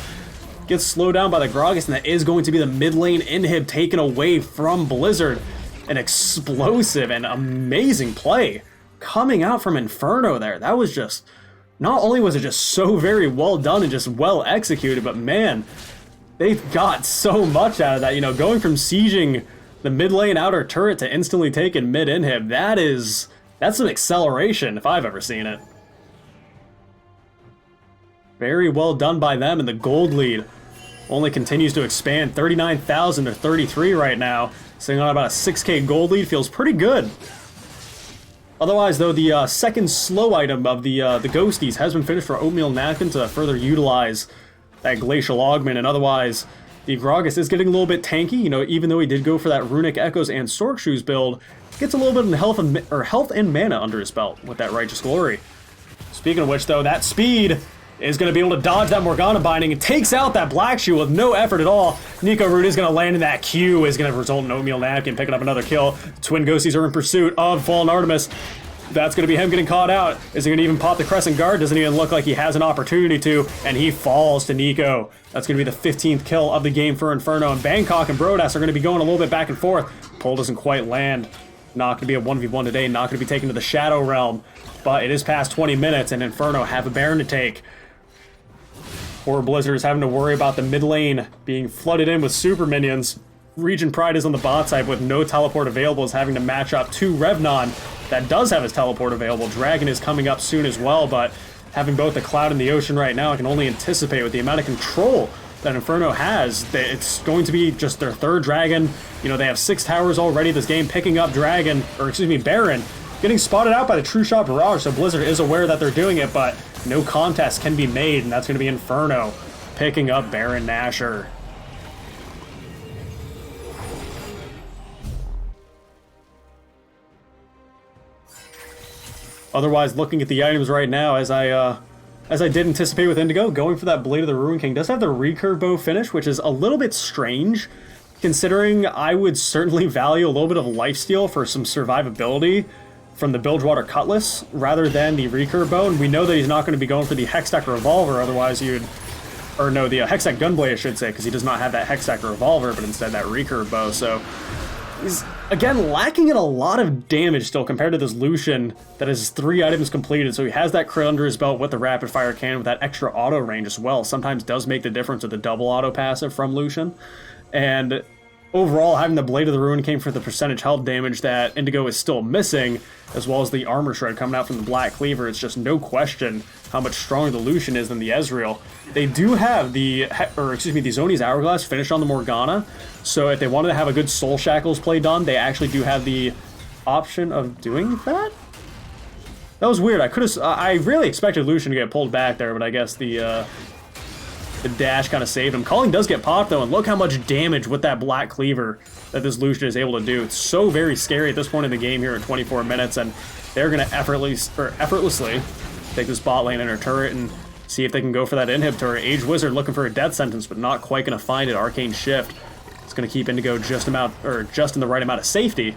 Gets slowed down by the Gragas, and that is going to be the mid lane inhib taken away from Blizzard. An explosive and amazing play coming out from Inferno there. That was just, not only was it just so very well done and just well executed, but man, they got so much out of that. You know, going from sieging the mid lane outer turret to instantly taking mid inhib, that's an acceleration if I've ever seen it. Very well done by them, and the gold lead only continues to expand. 39,000 to 33 right now, sitting on about a 6k gold lead. Feels pretty good. Otherwise, though, the second slow item of the Ghosties has been finished for Oatmeal Napkin to further utilize that Glacial Augment, and otherwise, the Gragas is getting a little bit tanky. You know, even though he did go for that Runic Echoes and Stork Shoes build, gets a little bit of health and mana under his belt with that Righteous Glory. Speaking of which, though, that speed is going to be able to dodge that Morgana binding and takes out that Black Shield with no effort at all. Nico Root is going to land in that Q, is going to result in Oatmeal Napkin picking up another kill. Twin Ghosties are in pursuit of Fallen Artemis. That's going to be him getting caught out. Is he going to even pop the Crescent Guard? Doesn't even look like he has an opportunity to, and he falls to Nico. That's going to be the 15th kill of the game for Inferno, and Bangkok and Brodas are going to be going a little bit back and forth. Pull doesn't quite land. Not going to be a 1v1 today, not going to be taken to the Shadow Realm, but it is past 20 minutes, and Inferno have a Baron to take. Poor Blizzard is having to worry about the mid lane being flooded in with super minions. Region Pride is on the bot side with no teleport available, is having to match up to Revnon that does have his teleport available. Dragon is coming up soon as well, but having both the Cloud and the Ocean right now, I can only anticipate with the amount of control that Inferno has, that it's going to be just their third Dragon. You know, they have 6 towers already this game, picking up Dragon, or excuse me, Baron, getting spotted out by the True Shot Barrage, so Blizzard is aware that they're doing it, but no contest can be made, and that's going to be Inferno picking up Baron Nashor. Otherwise, looking at the items right now, as I did anticipate with Indigo, going for that Blade of the Ruin King does have the recurve bow finish, which is a little bit strange, considering I would certainly value a little bit of lifesteal for some survivability from the Bilgewater Cutlass, rather than the recurve bow, and we know that he's not going to be going for the Hextech Revolver, otherwise you'd... Or no, the Hextech Gunblade, I should say, because he does not have that Hextech Revolver, but instead that recurve bow, so... He's, again, lacking in a lot of damage still compared to this Lucian that has 3 items completed, so he has that crit under his belt with the Rapid Fire Cannon with that extra auto range as well. Sometimes does make the difference with the double auto passive from Lucian. And overall, having the Blade of the Ruin King for the percentage health damage that Indigo is still missing, as well as the Armor Shred coming out from the Black Cleaver, it's just no question how much stronger the Lucian is than the Ezreal. They do have the Zoni's Hourglass finished on the Morgana, so if they wanted to have a good Soul Shackles play done, they actually do have the option of doing that? That was weird. I really expected Lucian to get pulled back there, but I guess the dash kind of saved him. Calling does get popped though, and look how much damage with that Black Cleaver that this Lucian is able to do. It's so very scary at this point in the game here at 24 minutes, and they're going to effortlessly take this bot lane inner turret and see if they can go for that inhib turret. Age Wizard looking for a death sentence, but not quite going to find it. Arcane Shift. It's going to keep Indigo just in the right amount of safety,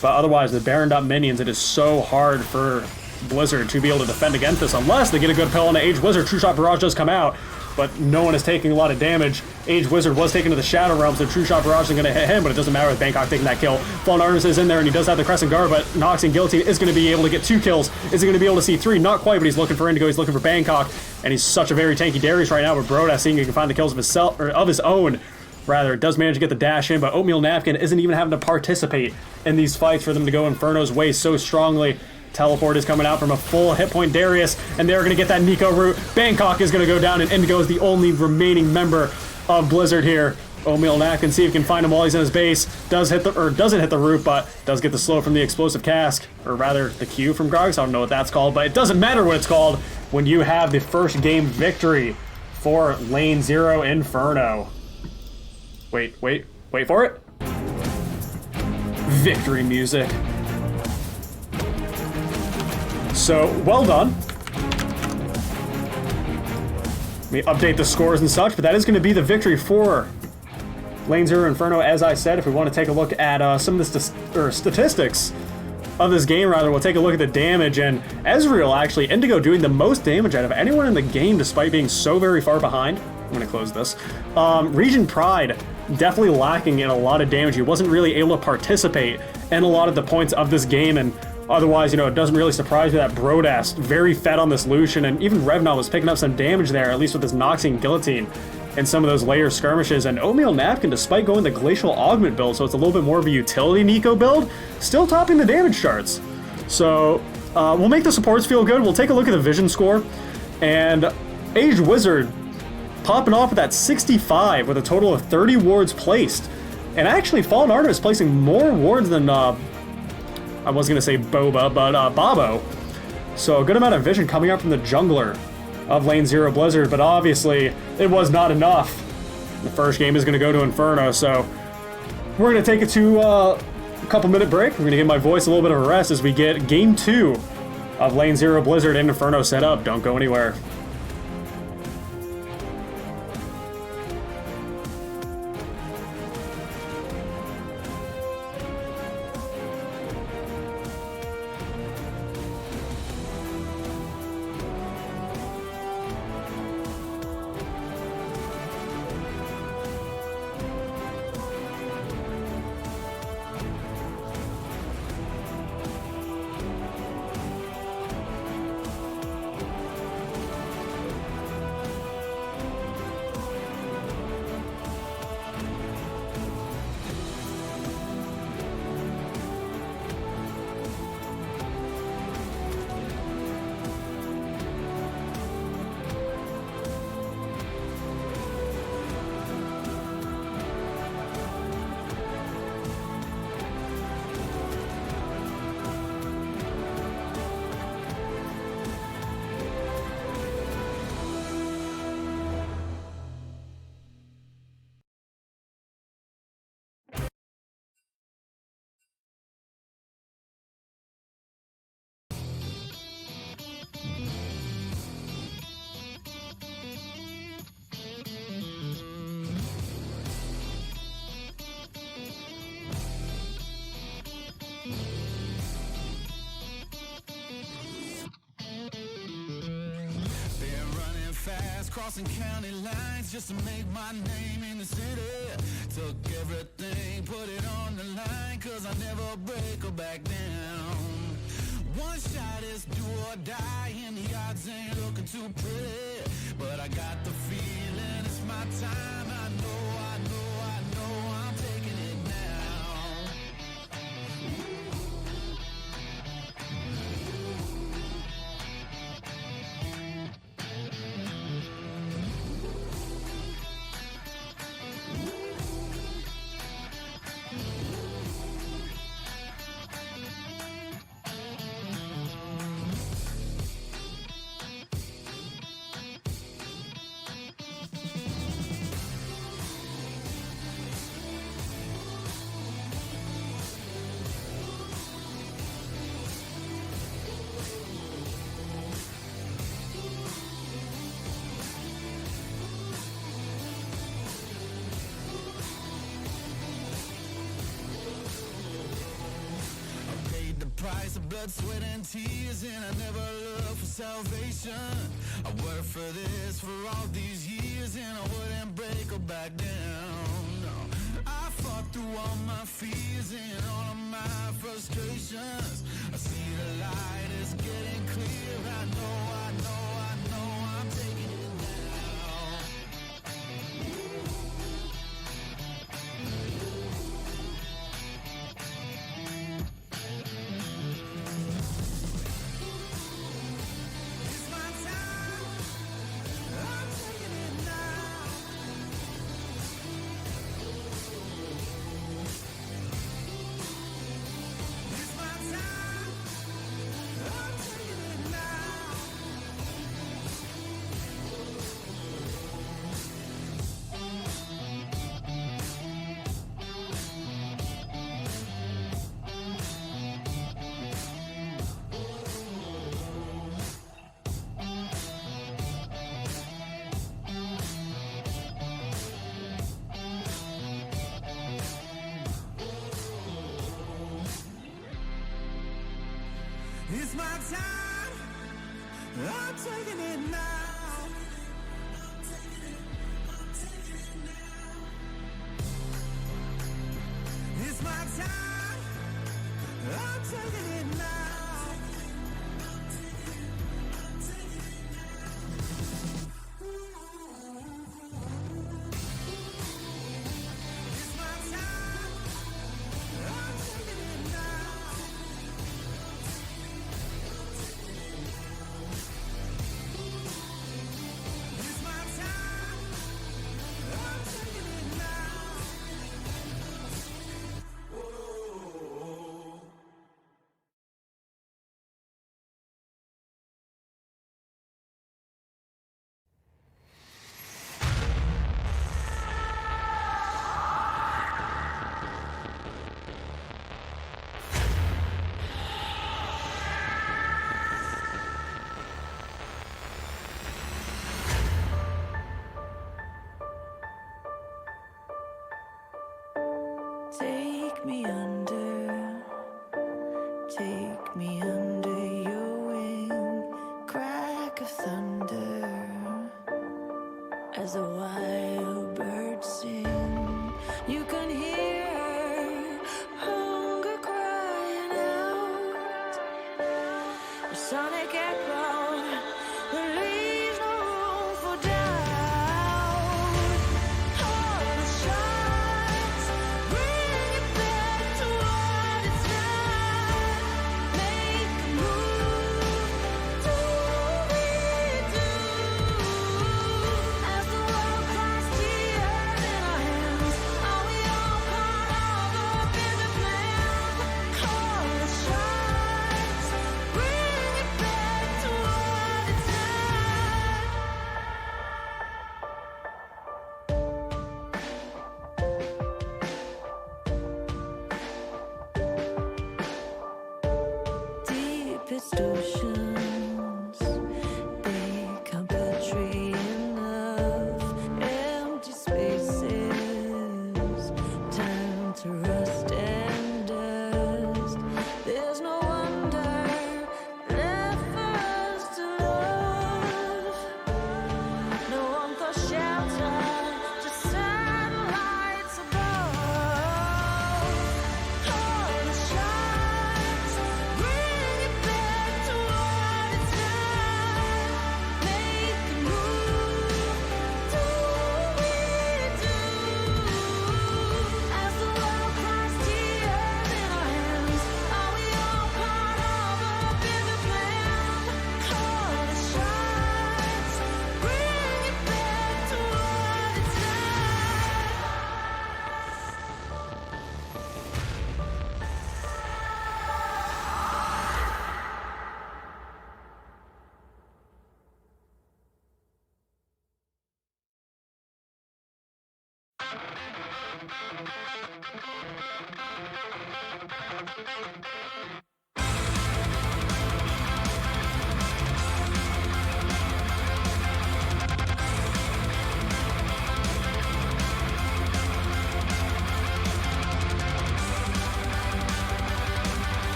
but otherwise the Baron minions, it is so hard for Blizzard to be able to defend against this unless they get a good pill on the Age Wizard. True Shot Barrage does come out, but no one is taking a lot of damage. Age Wizard was taken to the Shadow Realm, so True Shot Barrage is going to hit him, but it doesn't matter with Bangkok taking that kill. Fallen Artemis is in there, and he does have the Crescent Guard, but Nox and Guillotine is going to be able to get 2 kills. Is he going to be able to see 3? Not quite, but he's looking for Indigo, he's looking for Bangkok, and he's such a very tanky Darius right now, but Brodas seeing he can find the kills of his own. Rather, does manage to get the dash in, but Oatmeal Napkin isn't even having to participate in these fights for them to go Inferno's way so strongly. Teleport is coming out from a full hit point Darius, and they're going to get that Nico root. Bangkok is going to go down, and Indigo is the only remaining member of Blizzard here. Oatmeal Napkin, see if he can find him while he's in his base. Doesn't hit the root, but does get the slow from the explosive cask, or rather the Q from Grogs. I don't know what that's called, but it doesn't matter what it's called when you have the first game victory for Lane 0 Inferno. Wait for it. Victory music. So, well done. Let me update the scores and such, but that is going to be the victory for Lane 0 Inferno, as I said. If we want to take a look at some of the statistics of this game, rather, we'll take a look at the damage, and Ezreal, actually, Indigo doing the most damage out of anyone in the game, despite being so very far behind. I'm going to close this. Region Pride, definitely lacking in a lot of damage. He wasn't really able to participate in a lot of the points of this game, and otherwise, you know, it doesn't really surprise me that Brodas very fed on this Lucian, and even Revnon was picking up some damage there, at least with his Noxian Guillotine and some of those layer skirmishes. And Oatmeal Napkin, despite going the Glacial Augment build, so it's a little bit more of a utility Nico build, still topping the damage charts. So we'll make the supports feel good. We'll take a look at the vision score, and Age Wizard popping off with that 65 with a total of 30 wards placed. And actually, Fallen Artemis placing more wards than, I was going to say Boba, but Babo. So a good amount of vision coming up from the jungler of Lane 0 Blizzard, but obviously it was not enough. The first game is going to go to Inferno, so we're going to take it to a couple minute break. We're going to give my voice a little bit of a rest as we get Game 2 of Lane 0 Blizzard and Inferno set up. Don't go anywhere. crossing county lines just to make my name in the city. Took everything, put it on the line, cause I never break or back down. One shot is do or die, and the odds ain't looking too pretty. But I got the feeling it's my time. I know I'm taking it now. Price of blood, sweat, and tears, and I never looked for salvation. I worked for this for all these years, and I wouldn't break or back down. No. I fought through all my fears and all of my frustrations. I see the light is getting clear. I know I'm taking it now. It's my time, I'm taking it now. It's my time, I'm taking it now. It's my time, I'm taking it now. It's my time, I'm taking it now. Whoa. Take me under your wing, crack of thunder, as the wild birds sing. You can hear hunger crying out, a sonic echo that leaves no room for doubt. All the shots bring it back to what it's not. Make a move, do we do? As the world cries tears in our hands, are we all part of a bigger plan? All the shots bring it back to what it's not.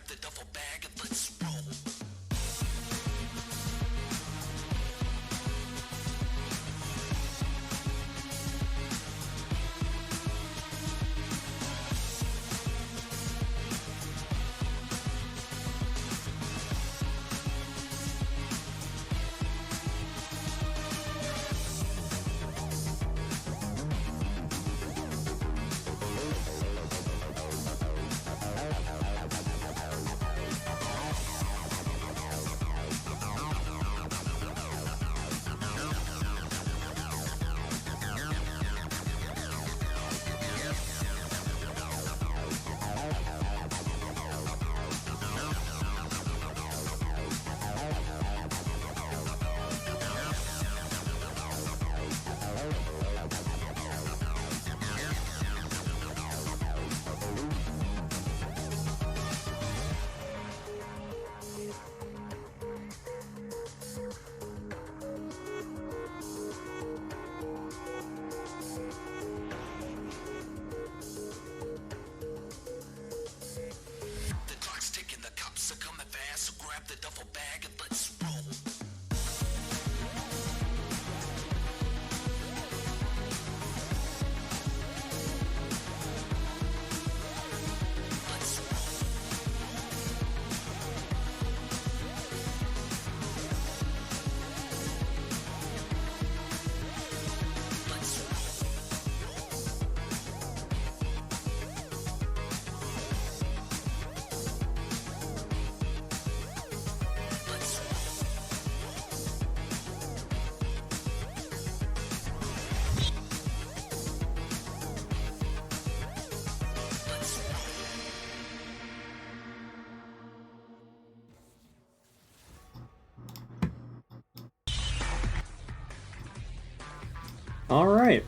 the duffel bag and let's roll. The clock's ticking, the cops are coming fast, so grab the duffel bag and let's roll. Let's roll. Let's roll. Let's roll. Let's roll. Alright.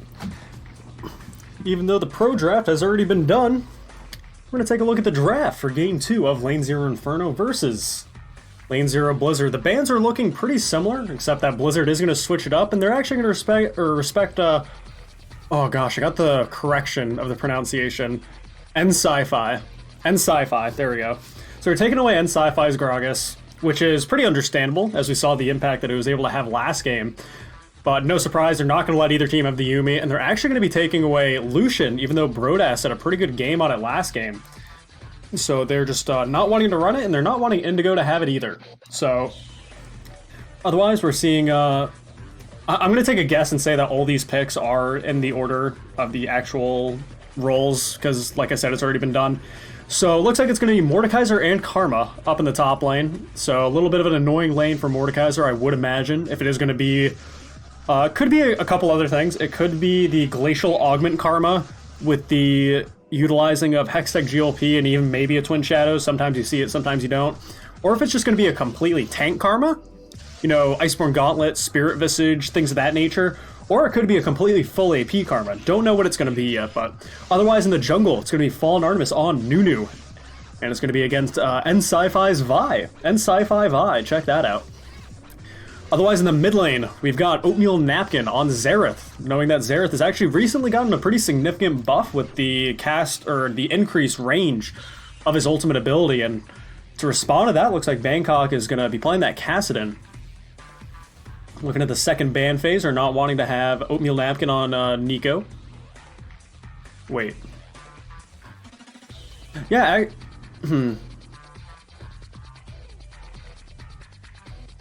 Even though the pro draft has already been done, we're going to take a look at the draft for Game 2 of Lane 0 Inferno versus Lane 0 Blizzard. The bans are looking pretty similar, except that Blizzard is going to switch it up, and they're actually going to respect oh gosh, I got the correction of the pronunciation. N-Sci-Fi. N-Sci-Fi, there we go. So we're taking away N-Sci-Fi's Gragas, which is pretty understandable, as we saw the impact that it was able to have last game. But no surprise, they're not going to let either team have the Yuumi, and they're actually going to be taking away Lucian, even though Brodas had a pretty good game on it last game. So they're just not wanting to run it, and they're not wanting Indigo to have it either. So otherwise, we're seeing... I'm going to take a guess and say that all these picks are in the order of the actual roles, because, like I said, it's already been done. So it looks like it's going to be Mordekaiser and Karma up in the top lane. So a little bit of an annoying lane for Mordekaiser, I would imagine, if it is going to be... could be a couple other things. It could be the Glacial Augment Karma with the utilizing of Hextech GLP and even maybe a Twin Shadows. Sometimes you see it, sometimes you don't. Or if it's just going to be a completely tank Karma, you know, Iceborne Gauntlet, Spirit Visage, things of that nature. Or it could be a completely full AP Karma. Don't know what it's going to be yet, but otherwise in the jungle, it's going to be Fallen Artemis on Nunu. And it's going to be against N-Sci-Fi's Vi. N-Sci-Fi Vi, check that out. Otherwise, in the mid lane, we've got Oatmeal Napkin on Xerath, knowing that Xerath has actually recently gotten a pretty significant buff with the cast, or the increased range of his ultimate ability, and to respond to that, looks like Bangkok is going to be playing that Kassadin. Looking at the second ban phase, or not wanting to have Oatmeal Napkin on Nico. Wait. Yeah,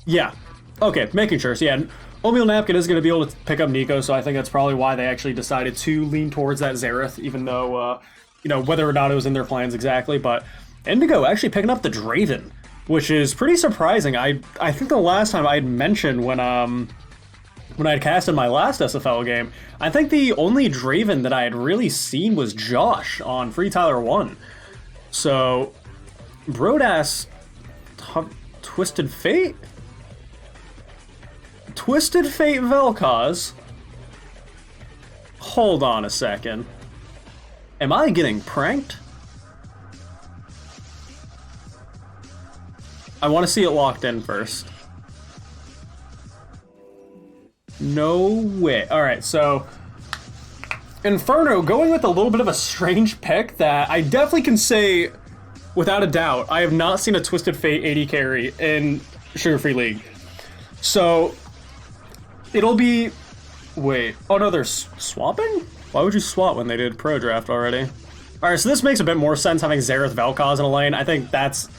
Yeah. Okay, making sure. So yeah, Oatmeal Napkin is going to be able to pick up Nico, so I think that's probably why they actually decided to lean towards that Xerath, even though, you know, whether or not it was in their plans exactly. But Indigo actually picking up the Draven, which is pretty surprising. I think the last time I had mentioned when I'd casted my last SFL game, I think the only Draven that I had really seen was Josh on Free Tyler 1. So, Brodas, Twisted Fate? Twisted Fate Vel'Koz? Hold on a second. Am I getting pranked? I want to see it locked in first. No way. Alright, so... Inferno going with a little bit of a strange pick that I definitely can say without a doubt. I have not seen a Twisted Fate AD carry in Sugar Free League. So, it'll be... Wait. Oh no, they're swapping? Why would you swap when they did Pro Draft already? Alright, so this makes a bit more sense having Xerath Vel'Koz in a lane. I think that's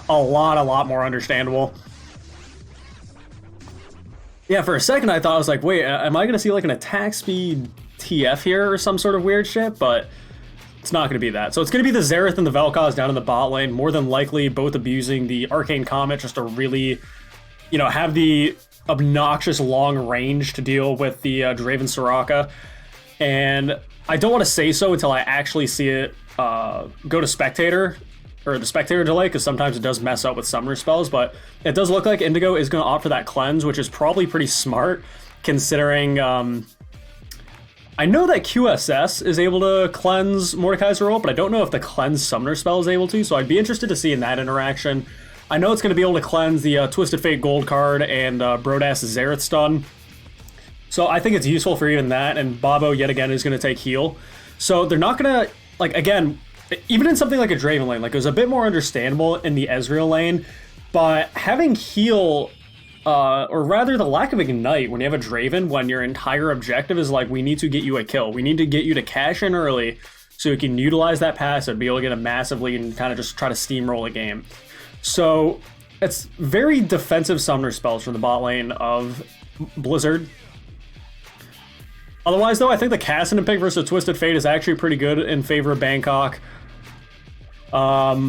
a lot more understandable. Yeah, for a second I thought, I was like, wait, am I going to see like an attack speed TF here or some sort of weird shit? But it's not going to be that. So it's going to be the Xerath and the Vel'Koz down in the bot lane, more than likely both abusing the Arcane Comet just to really, you know, have the obnoxious long range to deal with the Draven Soraka. And I don't want to say so until I actually see it go to Spectator, or the Spectator delay, because sometimes it does mess up with summoner spells, but it does look like Indigo is going to opt for that cleanse, which is probably pretty smart, considering I know that QSS is able to cleanse Mordekaiser ult, but I don't know if the cleanse summoner spell is able to, so I'd be interested to see in that interaction. I know it's going to be able to cleanse the Twisted Fate gold card and Brodass Xerath stun, so I think it's useful for even that, and Babo yet again is going to take heal. So they're not going to, like, again, even in something like a Draven lane, like, it was a bit more understandable in the Ezreal lane, but having heal, or rather the lack of ignite when you have a Draven, when your entire objective is like, we need to get you a kill, we need to get you to cash in early so you can utilize that passive, be able to get a massive lead and kind of just try to steamroll a game. So it's very defensive summoner spells from the bot lane of Blizzard. Otherwise, though, I think the Kassadin pick versus Twisted Fate is actually pretty good in favor of Bangkok. I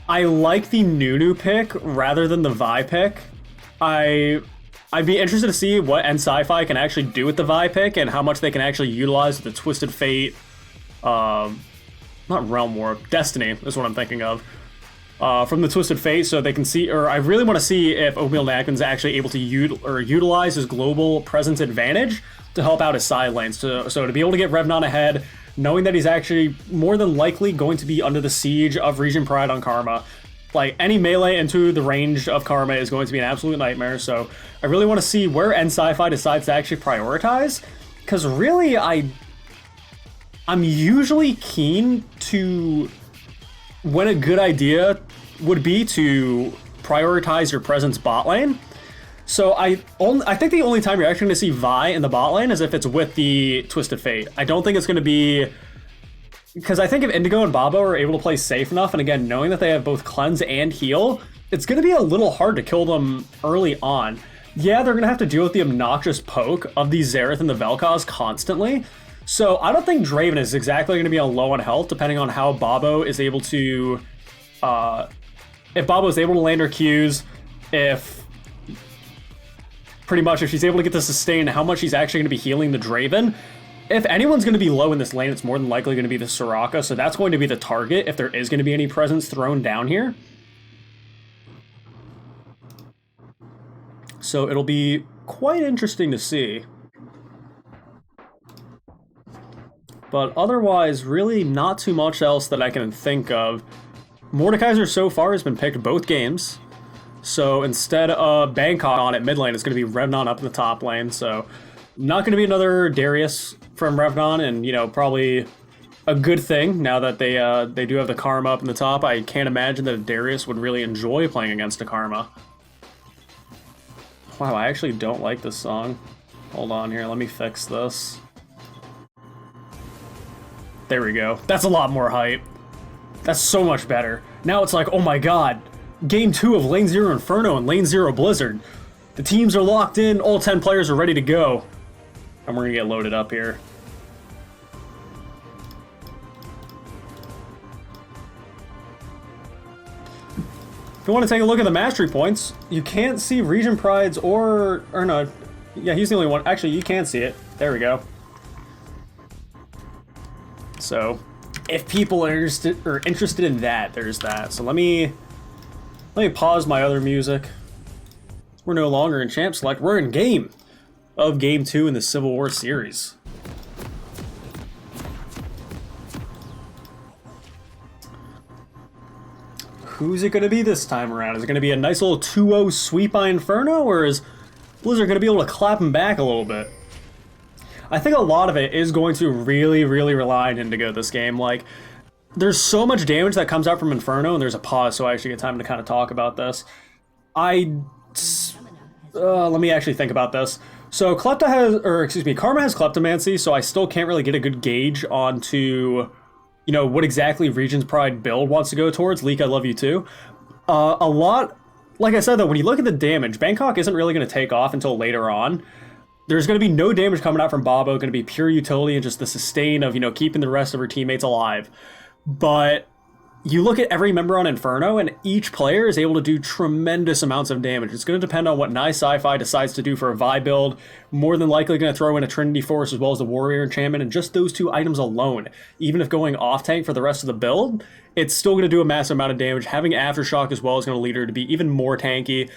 like the Nunu pick rather than the Vi pick. I'd be interested to see what Sci-Fi can actually do with the Vi pick and how much they can actually utilize the Twisted Fate, not Realm Warp, Destiny is what I'm thinking of, from the Twisted Fate, so they can see, or I really want to see if Oatmeal Napkin's actually able to utilize his global presence advantage to help out his side lanes. So to be able to get Revnon ahead, knowing that he's actually more than likely going to be under the siege of Region Pride on Karma. Like, any melee into the range of Karma is going to be an absolute nightmare, so I really want to see where Sci-Fi decides to actually prioritize, because really, I'm usually keen to, when a good idea would be to prioritize your presence bot lane. So I think the only time you're actually going to see Vi in the bot lane is if it's with the Twisted Fate. I don't think it's going to be... Because I think if Indigo and Babo are able to play safe enough, and again, knowing that they have both cleanse and heal, it's going to be a little hard to kill them early on. Yeah, they're going to have to deal with the obnoxious poke of the Xerath and the Vel'Koz constantly. So I don't think Draven is exactly going to be on low on health, depending on how Babo is able to... if Babo is able to land her Qs, if she's able to get the sustain, how much she's actually going to be healing the Draven. If anyone's going to be low in this lane, it's more than likely going to be the Soraka, so that's going to be the target if there is going to be any presence thrown down here. So it'll be quite interesting to see. But otherwise, really not too much else that I can think of. Mordekaiser so far has been picked both games. So instead of Bangkok on at mid lane, it's going to be Revnon up in the top lane. So not going to be another Darius from Revnon, and, you know, probably a good thing now that they do have the Karma up in the top. I can't imagine that a Darius would really enjoy playing against a Karma. Wow, I actually don't like this song. Hold on here, let me fix this. There we go. That's a lot more hype. That's so much better. Now it's like, oh my god, Game 2 of Lane 0 Inferno and Lane 0 Blizzard. The teams are locked in, all 10 players are ready to go. And we're gonna get loaded up here. If you want to take a look at the mastery points, you can't see Region Pride's or no, yeah, he's the only one. Actually, you can see it. There we go. So, if people are interested in that, there's that. So let me pause my other music. We're no longer in Champ Select. We're in game of Game 2 in the Civil War series. Who's it going to be this time around? Is it going to be a nice little 2-0 sweep by Inferno, or is Blizzard going to be able to clap him back a little bit? I think a lot of it is going to really rely on Indigo this game. Like, there's so much damage that comes out from Inferno, and there's a pause, so I actually get time to kind of talk about this. Let me actually think about this. So Karma has Kleptomancy, so I still can't really get a good gauge onto, you know, what exactly Regent's Pride build wants to go towards. Leak, I love you too. A lot, like I said though, when you look at the damage, Bangkok isn't really going to take off until later on. There's going to be no damage coming out from Bobo, going to be pure utility and just the sustain of, you know, keeping the rest of her teammates alive. But you look at every member on Inferno, and each player is able to do tremendous amounts of damage. It's going to depend on what Nice Sci-Fi decides to do for a Vi build. More than likely going to throw in a Trinity Force as well as the Warrior Enchantment, and just those two items alone, even if going off-tank for the rest of the build, it's still going to do a massive amount of damage. Having Aftershock as well is going to lead her to be even more tanky.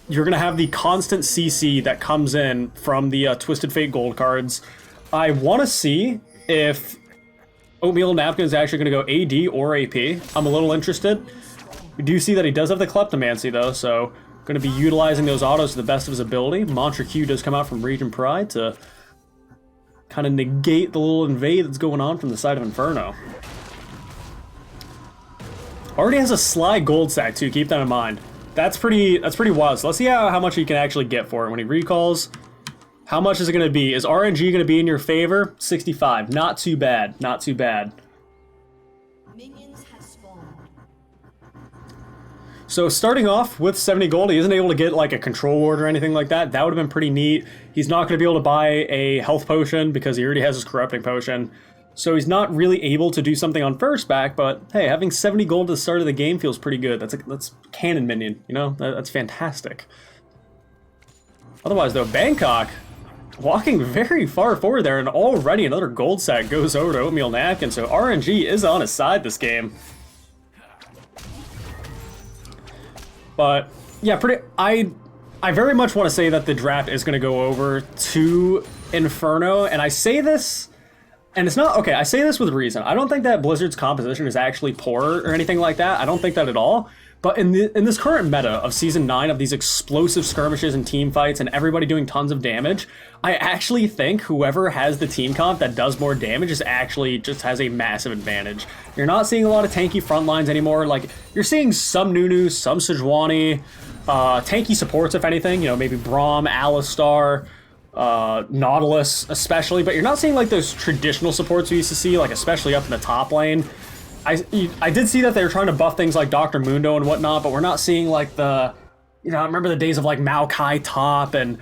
You're going to have the constant CC that comes in from the Twisted Fate gold cards. I want to see if Oatmeal Napkin is actually going to go AD or AP. I'm a little interested. We do see that he does have the Kleptomancy though, so going to be utilizing those autos to the best of his ability. Mantra Q does come out from Regent Pride to kind of negate the little invade that's going on from the side of Inferno. Already has a Sly gold sack too, keep that in mind. That's pretty wild. So let's see how much he can actually get for it. When he recalls, how much is it going to be? Is RNG going to be in your favor? 65. Not too bad. Not too bad. Minions have spawned. So starting off with 70 gold, he isn't able to get like a control ward or anything like that. That would have been pretty neat. He's not going to be able to buy a health potion because he already has his corrupting potion. So he's not really able to do something on first back, but hey, having 70 gold at the start of the game feels pretty good. That's cannon minion, you know? That's fantastic. Otherwise though, Bangkok walking very far forward there, and already another gold sack goes over to Oatmeal Napkin, so RNG is on his side this game. But yeah, I very much want to say that the draft is going to go over to Inferno, and I say this, and it's not, okay, I say this with reason. I don't think that Blizzard's composition is actually poor or anything like that. I don't think that at all. But in this current meta of Season 9, of these explosive skirmishes and team fights and everybody doing tons of damage, I actually think whoever has the team comp that does more damage is actually just has a massive advantage. You're not seeing a lot of tanky front lines anymore. Like, you're seeing some Nunu, some Sejuani, tanky supports if anything, you know, maybe Braum, Alistar, Nautilus especially, but you're not seeing like those traditional supports we used to see, like especially up in the top lane. I did see that they were trying to buff things like Dr. Mundo and whatnot, but we're not seeing like the, you know, I remember the days of like Maokai top, and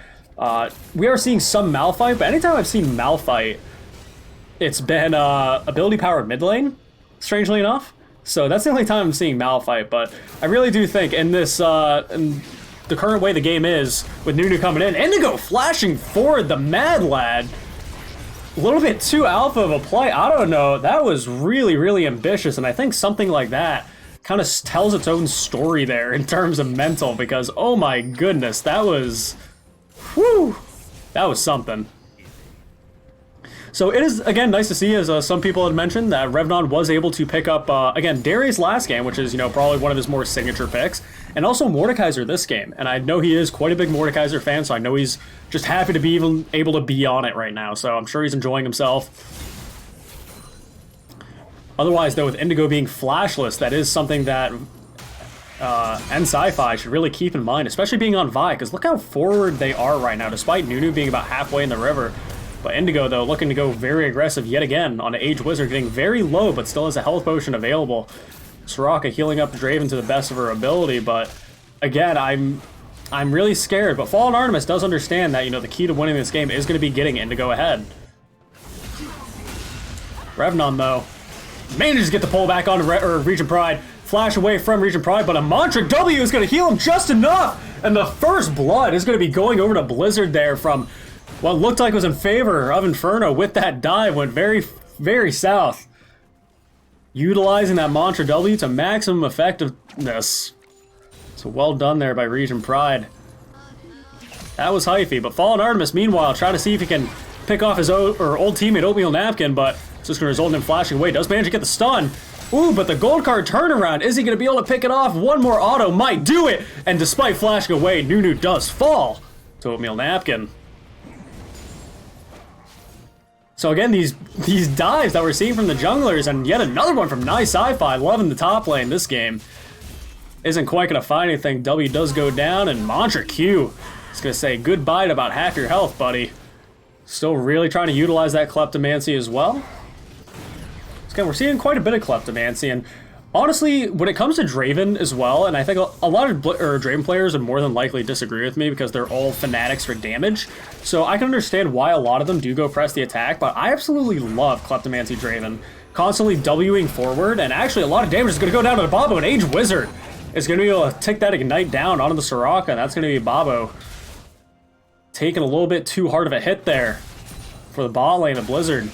we are seeing some Malphite, but anytime I've seen Malphite, it's been ability powered mid lane, strangely enough. So that's the only time I'm seeing Malphite, but I really do think in this, in the current way the game is, with Nunu coming in, Indigo flashing forward, the Mad Lad, a little bit too alpha of a play. I don't know. That was really, really ambitious, and I think something like that kind of tells its own story there in terms of mental, because oh my goodness, that was, whew, that was something. So it is, again, nice to see, as some people had mentioned, that Revnon was able to pick up, again, Darius last game, which is, you know, probably one of his more signature picks, and also Mordekaiser this game. And I know he is quite a big Mordekaiser fan, so I know he's just happy to be even able to be on it right now, so I'm sure he's enjoying himself. Otherwise, though, with Indigo being flashless, that is something that and Sci-Fi should really keep in mind, especially being on Vi, because look how forward they are right now, despite Nunu being about halfway in the river. But Indigo, though, looking to go very aggressive yet again on an Age Wizard, getting very low, but still has a health potion available. Soraka healing up Draven to the best of her ability, but again, I'm really scared. But Fallen Artemis does understand that, you know, the key to winning this game is going to be getting Indigo ahead. Revnon, though, manages to get the pull back onto Regent Pride. Flash away from Regent Pride, but a Mantra W is going to heal him just enough! And the first blood is going to be going over to Blizzard there from what looked like was in favor of Inferno with that dive. Went very, very south. Utilizing that Mantra W to maximum effectiveness. So well done there by Regent Pride. That was hyphy, but Fallen Artemis, meanwhile, trying to see if he can pick off his old teammate Oatmeal Napkin, but it's just going to result in him flashing away. Does manage to get the stun. Ooh, but the gold card turnaround, is he going to be able to pick it off? One more auto might do it, and despite flashing away, Nunu does fall to Oatmeal Napkin. So again, these dives that we're seeing from the junglers, and yet another one from Nice Sci-Fi, loving the top lane this game. Isn't quite going to find anything. W does go down, and Mantra Q is going to say goodbye to about half your health, buddy. Still really trying to utilize that Kleptomancy as well. So again, we're seeing quite a bit of Kleptomancy, and honestly, when it comes to Draven as well, and I think a lot of Draven players would more than likely disagree with me because they're all fanatics for damage, so I can understand why a lot of them do go press the attack, but I absolutely love Kleptomancy Draven. Constantly Wing forward, and actually a lot of damage is going to go down to the Babo, and Age Wizard is going to be able to take that Ignite down onto the Soraka, and that's going to be Babo taking a little bit too hard of a hit there for the bot lane of Blizzard.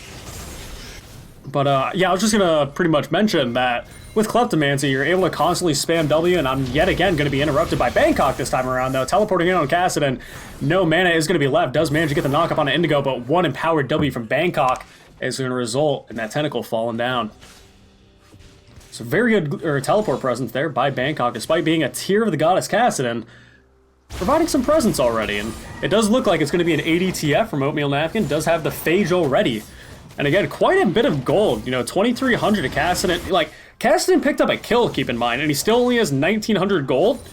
But yeah, I was just going to pretty much mention that with Kleptomancy, you're able to constantly spam W, and I'm yet again going to be interrupted by Bangkok this time around, though. Teleporting in on Kassadin, no mana is going to be left. Does manage to get the knock up on an Indigo, but one empowered W from Bangkok is going to result in that tentacle falling down. So very good teleport presence there by Bangkok, despite being a tier of the goddess Kassadin, providing some presence already. And it does look like it's going to be an ADTF from Oatmeal Napkin. Does have the Phage already. And again, quite a bit of gold. You know, 2,300 to Kassadin. Like, Kassadin picked up a kill, keep in mind, and he still only has 1,900 gold,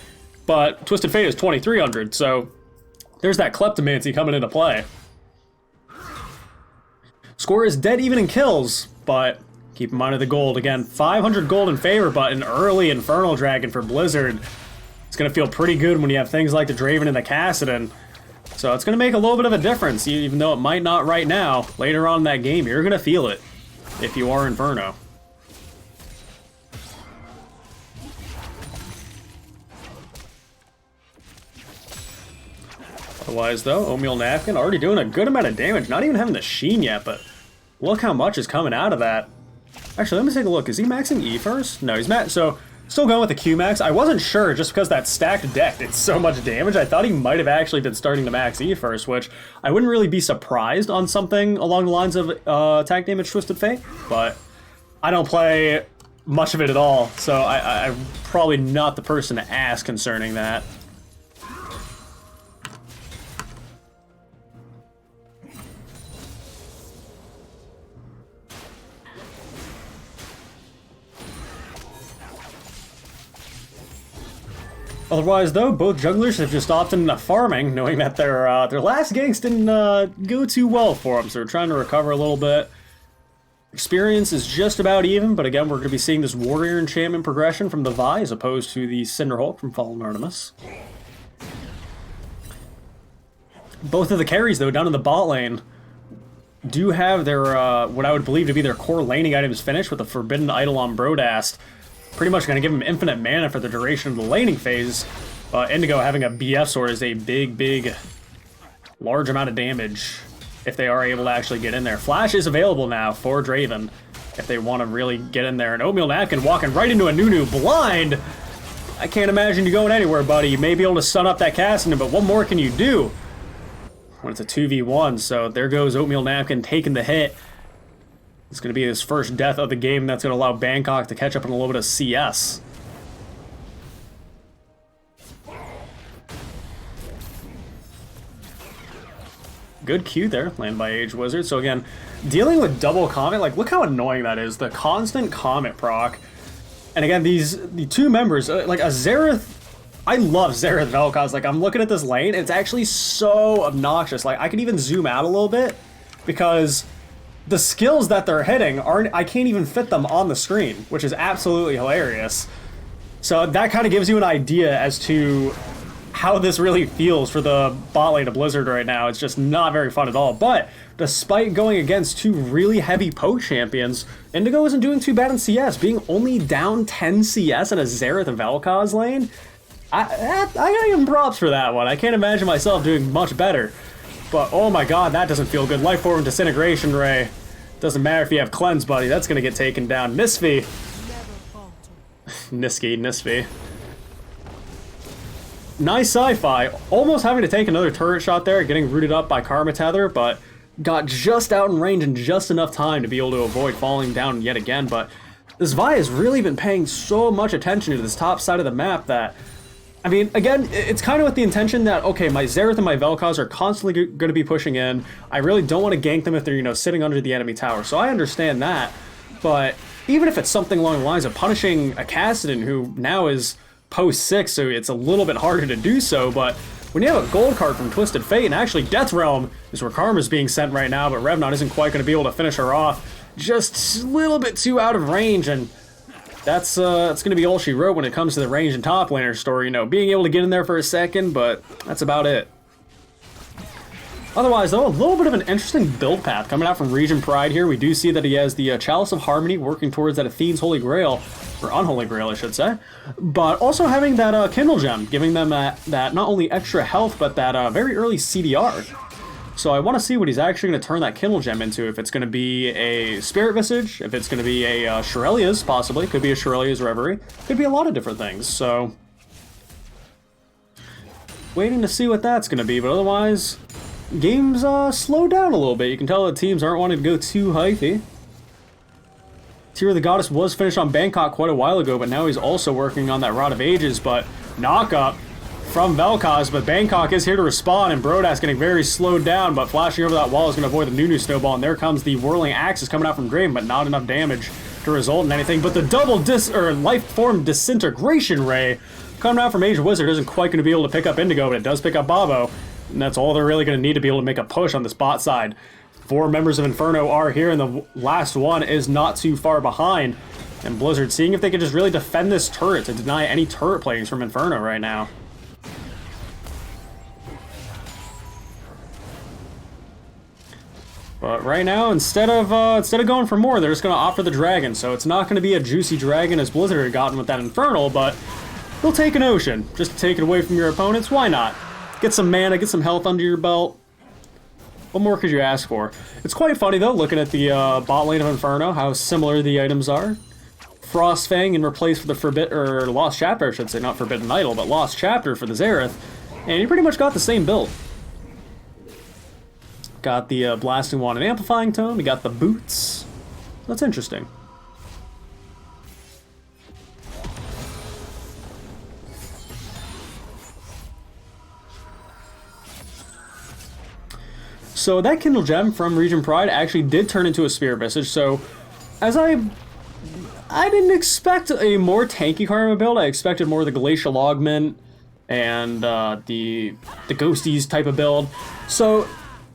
but Twisted Fate is 2,300, so there's that Kleptomancy coming into play. Score is dead even in kills, but keep in mind of the gold. Again, 500 gold in favor, but an early Infernal Dragon for Blizzard. It's going to feel pretty good when you have things like the Draven and the Kassadin. So it's going to make a little bit of a difference, even though it might not right now. Later on in that game, you're going to feel it if you are Inferno. Otherwise, though, Oatmeal Napkin already doing a good amount of damage. Not even having the Sheen yet, but look how much is coming out of that. Actually, let me take a look. Is he maxing E first? No, he's so still going with the Q max. I wasn't sure just because that stacked deck did so much damage. I thought he might have actually been starting to max E first, which I wouldn't really be surprised on something along the lines of attack damage Twisted Fate, but I don't play much of it at all, so I'm probably not the person to ask concerning that. Otherwise, though, both jugglers have just opted into farming, knowing that their last ganks didn't go too well for them, so they're trying to recover a little bit. Experience is just about even, but again, we're going to be seeing this Warrior Enchantment progression from the Vi as opposed to the Cinderhulk from Fallen Artemis. Both of the carries, though, down in the bot lane, do have their, what I would believe to be their core laning items finished with the Forbidden Idol on Brodast. Pretty much going to give him infinite mana for the duration of the laning phase. Indigo having a BF sword is a big, large amount of damage if they are able to actually get in there. Flash is available now for Draven if they want to really get in there. And Oatmeal Napkin walking right into a Nunu blind. I can't imagine you going anywhere, buddy. You may be able to stun up that Kassadin, but what more can you do when it's a 2v1? So there goes Oatmeal Napkin taking the hit. It's going to be his first death of the game. That's going to allow Bangkok to catch up on a little bit of CS. Good Q there, landed by Age Wizard. So again, dealing with double Comet, like look how annoying that is. The constant Comet proc. And again, the two members, like a Xerath, I love Xerath Vel'Koz. Like I'm looking at this lane, it's actually so obnoxious. Like I could even zoom out a little bit because the skills that they're hitting aren't, I can't even fit them on the screen, which is absolutely hilarious. So that kind of gives you an idea as to how this really feels for the bot lane of Blizzard right now. It's just not very fun at all. But despite going against two really heavy poke champions, Indigo isn't doing too bad in CS, being only down 10 CS in a Xerath Vel'Koz lane. I gotta give him props for that one. I can't imagine myself doing much better. But oh my god, that doesn't feel good. Life Form Disintegration Ray. Doesn't matter if you have Cleanse, buddy. That's gonna get taken down. Nisfi. Nisfi. Nice Sci-Fi. Almost having to take another turret shot there, getting rooted up by Karma Tether, but got just out in range in just enough time to be able to avoid falling down yet again. But this Vi has really been paying so much attention to this top side of the map that I mean, again, it's kind of with the intention that, okay, my Xerath and my Vel'Koz are constantly going to be pushing in. I really don't want to gank them if they're, you know, sitting under the enemy tower. So I understand that. But even if it's something along the lines of punishing a Kassadin, who now is post 6, so it's a little bit harder to do so, but when you have a gold card from Twisted Fate, and actually Death Realm is where Karma's being sent right now, but Revnot isn't quite going to be able to finish her off. Just a little bit too out of range, and that's going to be all she wrote when it comes to the range and top laner story. You know, being able to get in there for a second, but that's about it. Otherwise, though, a little bit of an interesting build path coming out from Region Pride here. We do see that he has the Chalice of Harmony working towards that Athene's Holy Grail, or Unholy Grail, I should say. But also having that Kindle Gem, giving them that not only extra health, but that very early CDR. So I want to see what he's actually going to turn that Kindle Gem into. If it's going to be a Spirit Visage, if it's going to be a Shurelya's, possibly. Could be a Shurelya's Reverie. Could be a lot of different things, so waiting to see what that's going to be, but otherwise, game's slowed down a little bit. You can tell the teams aren't wanting to go too hyphy. Tear of the Goddess was finished on Bangkok quite a while ago, but now he's also working on that Rod of Ages, but knock-up from Vel'Koz, but Bangkok is here to respond, and Brodas getting very slowed down, but flashing over that wall is going to avoid the Nunu Snowball, and there comes the Whirling Axes coming out from Draven, but not enough damage to result in anything. But the double Life Form Disintegration Ray coming out from Age Wizard isn't quite going to be able to pick up Indigo, but it does pick up Babo, and that's all they're really going to need to be able to make a push on this bot side. 4 members of Inferno are here, and the last one is not too far behind. And Blizzard seeing if they can just really defend this turret to deny any turret playings from Inferno right now. But right now, instead of going for more, they're just going to opt for the dragon. So it's not going to be a juicy dragon as Blizzard had gotten with that Infernal, but they'll take an Ocean just to take it away from your opponents. Why not? Get some mana, get some health under your belt. What more could you ask for? It's quite funny, though, looking at the bot lane of Inferno, how similar the items are. Frostfang in replace for the Lost Chapter, I should say, not Forbidden Idol, but Lost Chapter for the Xerath. And you pretty much got the same build. Got the Blasting Wand and Amplifying Tome, you got the boots. That's interesting. So that Kindle Gem from Region Pride actually did turn into a Spirit Visage, so as I didn't expect a more tanky Karma build. I expected more of the Glacial Augment and the Ghosties type of build. So,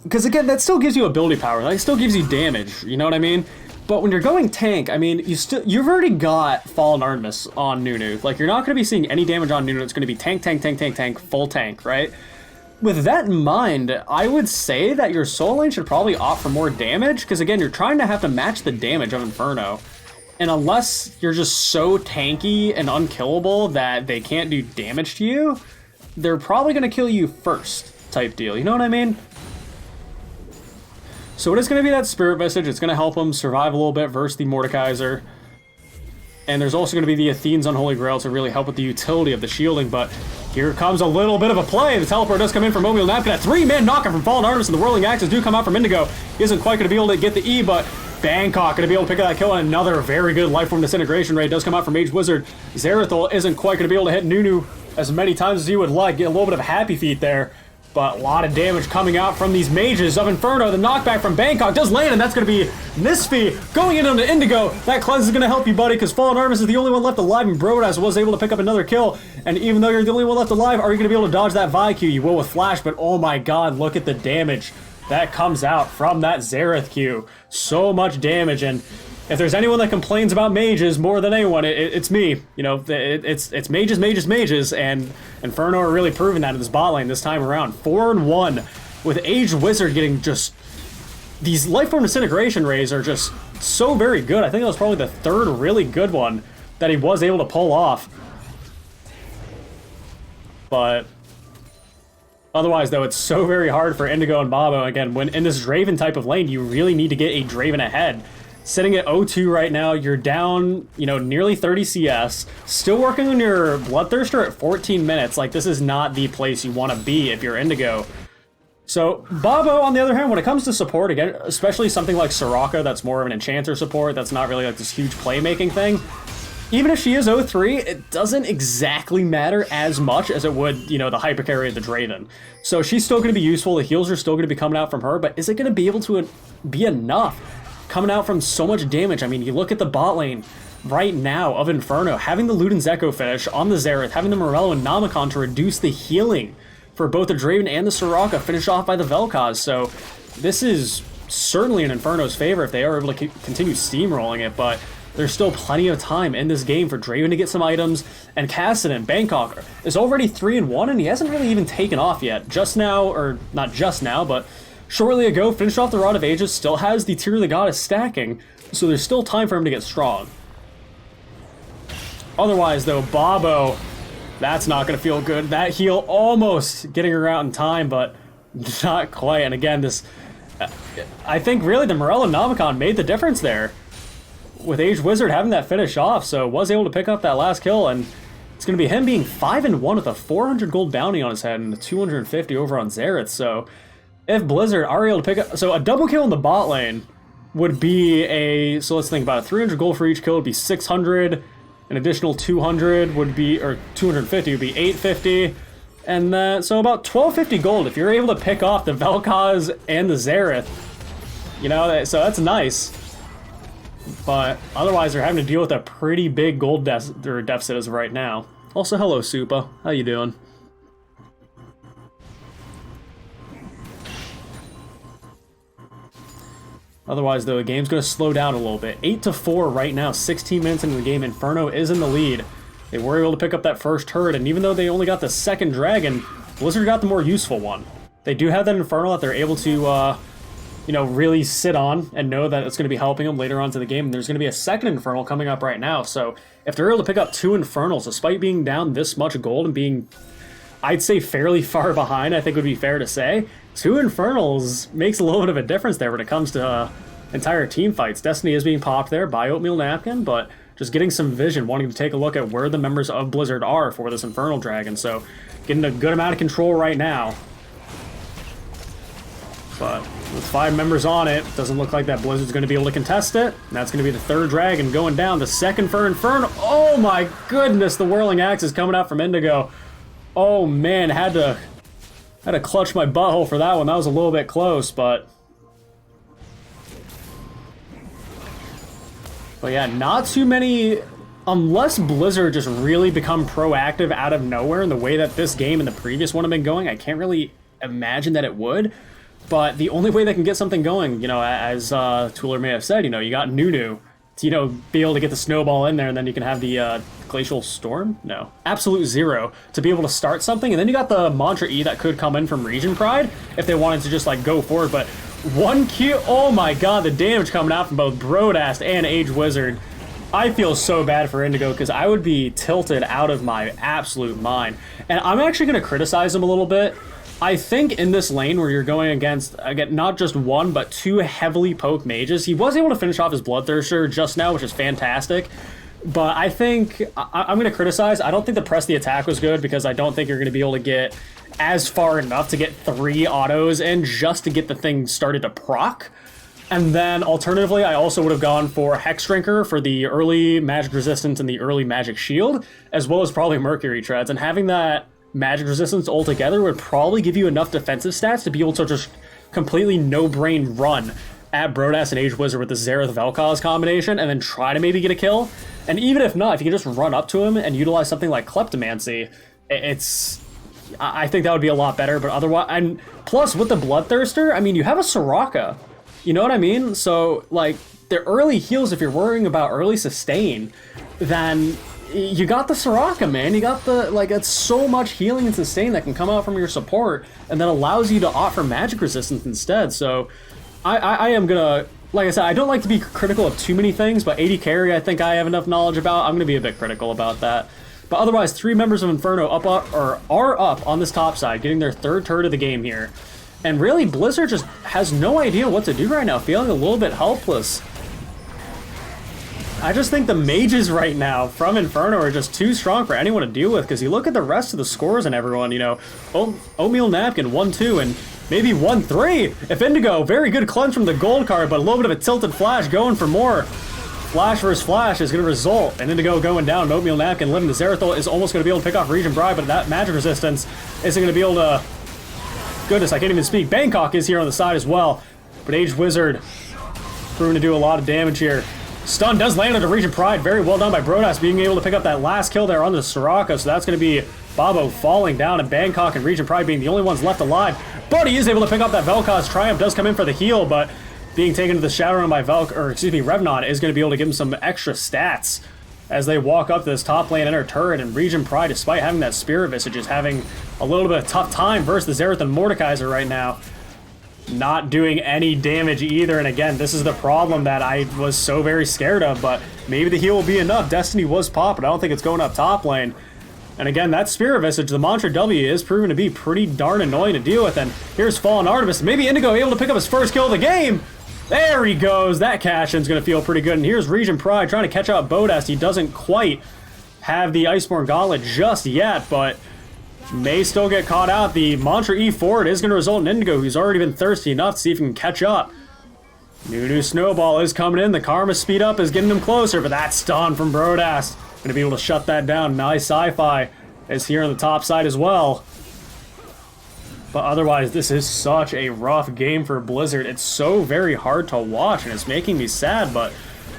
because again, that still gives you ability power, that still gives you damage, you know what I mean? But when you're going tank, I mean, you've already got Fallen Artemis on Nunu. Like, you're not going to be seeing any damage on Nunu. It's going to be tank, tank, tank, tank, tank, full tank, right? With that in mind, I would say that your Soul Lane should probably opt for more damage, because again, you're trying to have to match the damage of Inferno. And unless you're just so tanky and unkillable that they can't do damage to you, they're probably going to kill you first type deal, you know what I mean? So it is going to be that Spirit Visage. It's going to help them survive a little bit versus the Mordekaiser. And there's also going to be the Athene's Unholy Grail to really help with the utility of the shielding, but here comes a little bit of a play. The teleport does come in from Mobile Napkin. A 3-man knockout from Fallen Artemis, and the Whirling Axes do come out from Indigo. He isn't quite going to be able to get the E, but Bangkok going to be able to pick up that kill, and another very good Life Form Disintegration Ray does come out from Mage Wizard. Zerathul isn't quite going to be able to hit Nunu as many times as you would like. Get a little bit of a happy feet there. But a lot of damage coming out from these mages of Inferno. The knockback from Bangkok does land, and that's going to be Nisfi going in on the Indigo. That cleanse is going to help you, buddy, because Fallen Artemis is the only one left alive, and Brodas was able to pick up another kill. And even though you're the only one left alive, are you going to be able to dodge that Vi Q? You will with Flash, but oh my god, look at the damage that comes out from that Xerath Q. So much damage, and if there's anyone that complains about mages more than anyone, it's me. You know, it's mages, mages, mages, and Inferno are really proving that in this bot lane this time around. 4-1 with Age Wizard getting just... These Life Form Disintegration Rays are just so very good. I think that was probably the third really good one that he was able to pull off. But otherwise, though, it's so very hard for Indigo and Babo. Again, when in this Draven type of lane, you really need to get a Draven ahead. Sitting at 0-2 right now, you're down, you know, nearly 30 CS. Still working on your Bloodthirster at 14 minutes. Like, this is not the place you want to be if you're Indigo. So, Babo, on the other hand, when it comes to support, again, especially something like Soraka, that's more of an Enchanter support, that's not really like this huge playmaking thing, even if she is 0-3, it doesn't exactly matter as much as it would, you know, the hyper carry of the Draven. So she's still going to be useful, the heals are still going to be coming out from her, but is it going to be able to be enough coming out from so much damage? I mean, you look at the bot lane right now of Inferno, having the Luden's Echo finish on the Xerath, having the Morello and Namacon to reduce the healing for both the Draven and the Soraka, finished off by the Vel'Koz. So this is certainly in Inferno's favor if they are able to continue steamrolling it, but there's still plenty of time in this game for Draven to get some items, and Kassadin, Bangkok, is already 3-1, and he hasn't really even taken off yet. Just now, or not just now, but shortly ago, finished off the Rod of Ages, still has the Tear of the Goddess stacking, so there's still time for him to get strong. Otherwise, though, Bobo, that's not going to feel good. That heal almost getting her out in time, but not quite. And again, this, I think really the Morello Namacon made the difference there, with Aged Wizard having that finish off, so was able to pick up that last kill, and it's going to be him being 5-1 with a 400 gold bounty on his head and a 250 over on Xerath. So if Blizzard are able to pick up, so a double kill in the bot lane would be a, so let's think about it, 300 gold for each kill would be 600, an additional 200 would be, or 250 would be 850, and then, so about 1250 gold if you're able to pick off the Vel'Koz and the Xerath, you know, so that's nice. But otherwise, they're having to deal with a pretty big gold deficit as of right now. Also, hello, Supa. How you doing? Otherwise, though, the game's going to slow down a little bit. 8-4 right now, 16 minutes into the game. Inferno is in the lead. They were able to pick up that first turret, and even though they only got the second dragon, Blizzard got the more useful one. They do have that Inferno that they're able to you know, really sit on and know that it's going to be helping them later on to the game. And there's going to be a second Infernal coming up right now. So if they're able to pick up 2 Infernals, despite being down this much gold and being, I'd say, fairly far behind, I think would be fair to say, 2 Infernals makes a little bit of a difference there when it comes to entire team fights. Destiny is being popped there by Oatmeal Napkin, but just getting some vision, wanting to take a look at where the members of Blizzard are for this Infernal Dragon. So getting a good amount of control right now. But with 5 members on it, doesn't look like that Blizzard's going to be able to contest it. And that's going to be the 3rd dragon going down. The 2nd for Inferno. Oh my goodness, the Whirling Axe is coming out from Indigo. Oh man, had to clutch my butthole for that one. That was a little bit close, but yeah, not too many, unless Blizzard just really become proactive out of nowhere in the way that this game and the previous one have been going. I can't really imagine that it would. But the only way they can get something going, you know, as Tooler may have said, you know, you got Nunu to, you know, be able to get the snowball in there, and then you can have the Glacial Storm? No. Absolute Zero to be able to start something, and then you got the Mantra E that could come in from Region Pride if they wanted to just, like, go forward. But 1 Q, oh my god, the damage coming out from both Brodast and Aged Wizard. I feel so bad for Indigo because I would be tilted out of my absolute mind. And I'm actually going to criticize him a little bit. I think in this lane where you're going against, again, not just 1, but 2 heavily poked mages, he was able to finish off his Bloodthirster just now, which is fantastic. But I think, I'm going to criticize, I don't think the press the attack was good because I don't think you're going to be able to get as far enough to get 3 autos in just to get the thing started to proc. And then alternatively, I also would have gone for Hex Drinker for the early magic resistance and the early magic shield, as well as probably Mercury Treads. And having that magic resistance altogether would probably give you enough defensive stats to be able to just completely no-brain run at Brodast and Aged Wizard with the Xerath Vel'Koz combination and then try to maybe get a kill. And even if not, if you can just run up to him and utilize something like Kleptomancy, I think that would be a lot better. But otherwise, and plus with the Bloodthirster, I mean, you have a Soraka, you know what I mean? So like the early heals, if you're worrying about early sustain, then you got the Soraka, man. You got the, like, it's so much healing and sustain that can come out from your support and that allows you to offer magic resistance instead. So I am gonna, like I said, I don't like to be critical of too many things, but AD carry I think I have enough knowledge about. I'm gonna be a bit critical about that. But otherwise, 3 members of Inferno are up on this top side, getting their 3rd turret of the game here. And really, Blizzard just has no idea what to do right now, feeling a little bit helpless. I just think the mages right now from Inferno are just too strong for anyone to deal with, because you look at the rest of the scores and everyone, you know, Oatmeal Napkin 1-2 and maybe 1-3. If Indigo, very good cleanse from the gold card, but a little bit of a tilted flash going for more. Flash versus Flash is going to result in Indigo going down. Oatmeal Napkin living. The Zerathol is almost going to be able to pick off Region Pride, but that magic resistance isn't going to be able to... Goodness, I can't even speak. Bangkok is here on the side as well, but Aged Wizard proving to do a lot of damage here. Stun does land onto Region Pride. Very well done by Brodas, being able to pick up that last kill there on the Soraka, so that's going to be Bobo falling down, and Bangkok and Region Pride being the only ones left alive. But he is able to pick up that Vel'Koz. Triumph does come in for the heal, but being taken to the Shadow Realm by Revnon is going to be able to give him some extra stats as they walk up to this top lane inner turret, and Region Pride, despite having that Spirit Visage, is having a little bit of tough time versus the Zerath and Mordekaiser right now. Not doing any damage either, and again, this is the problem that I was so very scared of, but maybe the heal will be enough. Destiny was popped, but I don't think it's going up top lane. And again, that Spirit Visage, the Mantra W, is proven to be pretty darn annoying to deal with, and here's Fallen Artemis. Maybe Indigo able to pick up his first kill of the game. There he goes. That cash-in's going to feel pretty good. And here's Region Pride trying to catch up Bodas. He doesn't quite have the Iceborne Gauntlet just yet, but may still get caught out. The Mantra E forward is going to result in Indigo, who's already been thirsty enough to see if he can catch up. New Snowball is coming in. The Karma speed up is getting him closer, but that stun from Brodas going to be able to shut that down. Nice Sci-Fi is here on the top side as well. But otherwise, this is such a rough game for Blizzard. It's so very hard to watch, and it's making me sad, but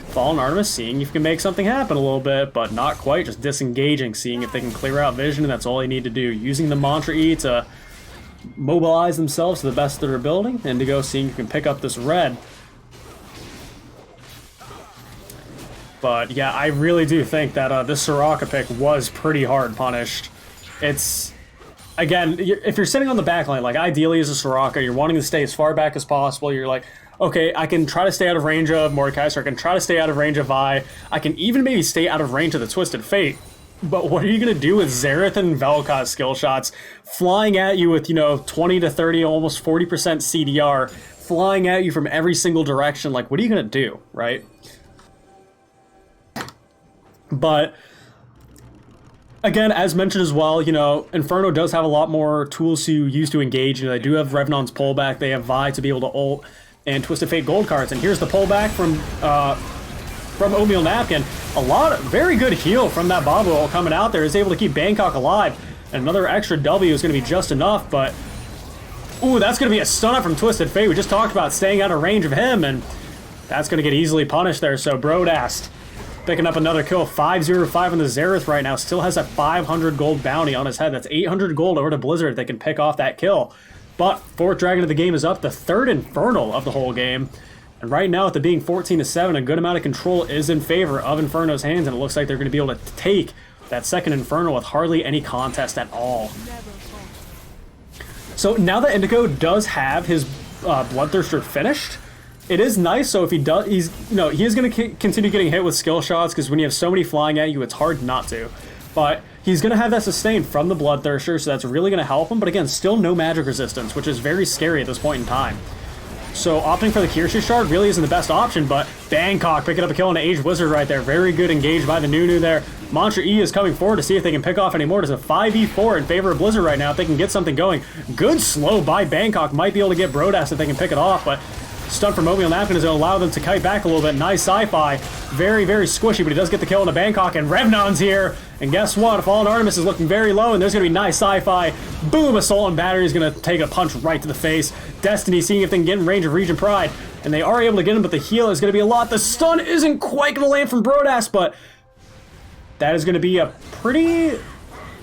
Fallen Artemis seeing if you can make something happen a little bit, but not quite, just disengaging, seeing if they can clear out vision, and that's all they need to do. Using the Mantra E to mobilize themselves to the best of their ability. Indigo seeing if you can pick up this red. But yeah, I really do think that this Soraka pick was pretty hard punished. It's... Again, if you're sitting on the back line, like ideally as a Soraka, you're wanting to stay as far back as possible. You're like, okay, I can try to stay out of range of Mordekaiser, I can try to stay out of range of Vi, I can even maybe stay out of range of the Twisted Fate. But what are you going to do with Zerath and Vel'Koz skill shots flying at you with, 20 to 30, almost 40% CDR, flying at you from every single direction? Like, what are you going to do, right? But... Again, as mentioned as well, Inferno does have a lot more tools to use to engage. They do have Revnon's pullback, they have Vi to be able to ult, and Twisted Fate gold cards. And here's the pullback from Oatmeal Napkin. Very good heal from that Bobo coming out there. Is able to keep Bangkok alive. And another extra W is going to be just enough, but... Ooh, that's going to be a stun up from Twisted Fate. We just talked about staying out of range of him, and that's going to get easily punished there. So Brodast picking up another kill. 505 on the Zerath right now. Still has a 500 gold bounty on his head. That's 800 gold over to Blizzard. They can pick off that kill. But fourth dragon of the game is up. The third Infernal of the whole game. And right now, with it being 14-7, a good amount of control is in favor of Inferno's hands. And it looks like they're going to be able to take that second Infernal with hardly any contest at all. So now that Indigo does have his Bloodthirster finished, it is nice. So if he does, he is going to continue getting hit with skill shots, because when you have so many flying at you, it's hard not to. But he's going to have that sustain from the Bloodthirster, so that's really going to help him. But again, still no magic resistance, which is very scary at this point in time. So opting for the Kirshi Shard really isn't the best option, but Bangkok picking up a kill on the Aged Wizard right there. Very good engaged by the Nunu there. Mantra E is coming forward to see if they can pick off any more. There's a 5v4 in favor of Blizzard right now if they can get something going. Good slow by Bangkok. Might be able to get Brodas if they can pick it off, but stun from Oatmeal Napkin is going to allow them to kite back a little bit. Nice Sci-Fi. Very, very squishy, but he does get the kill on the Bangkok, and Revnon's here. And guess what? Fallen Artemis is looking very low, and there's going to be nice Sci-Fi. Boom! Assault and Battery is going to take a punch right to the face. Destiny seeing if they can get in range of Region Pride, and they are able to get him, but the heal is going to be a lot. The stun isn't quite going to land from Brodas, but that is going to be a pretty...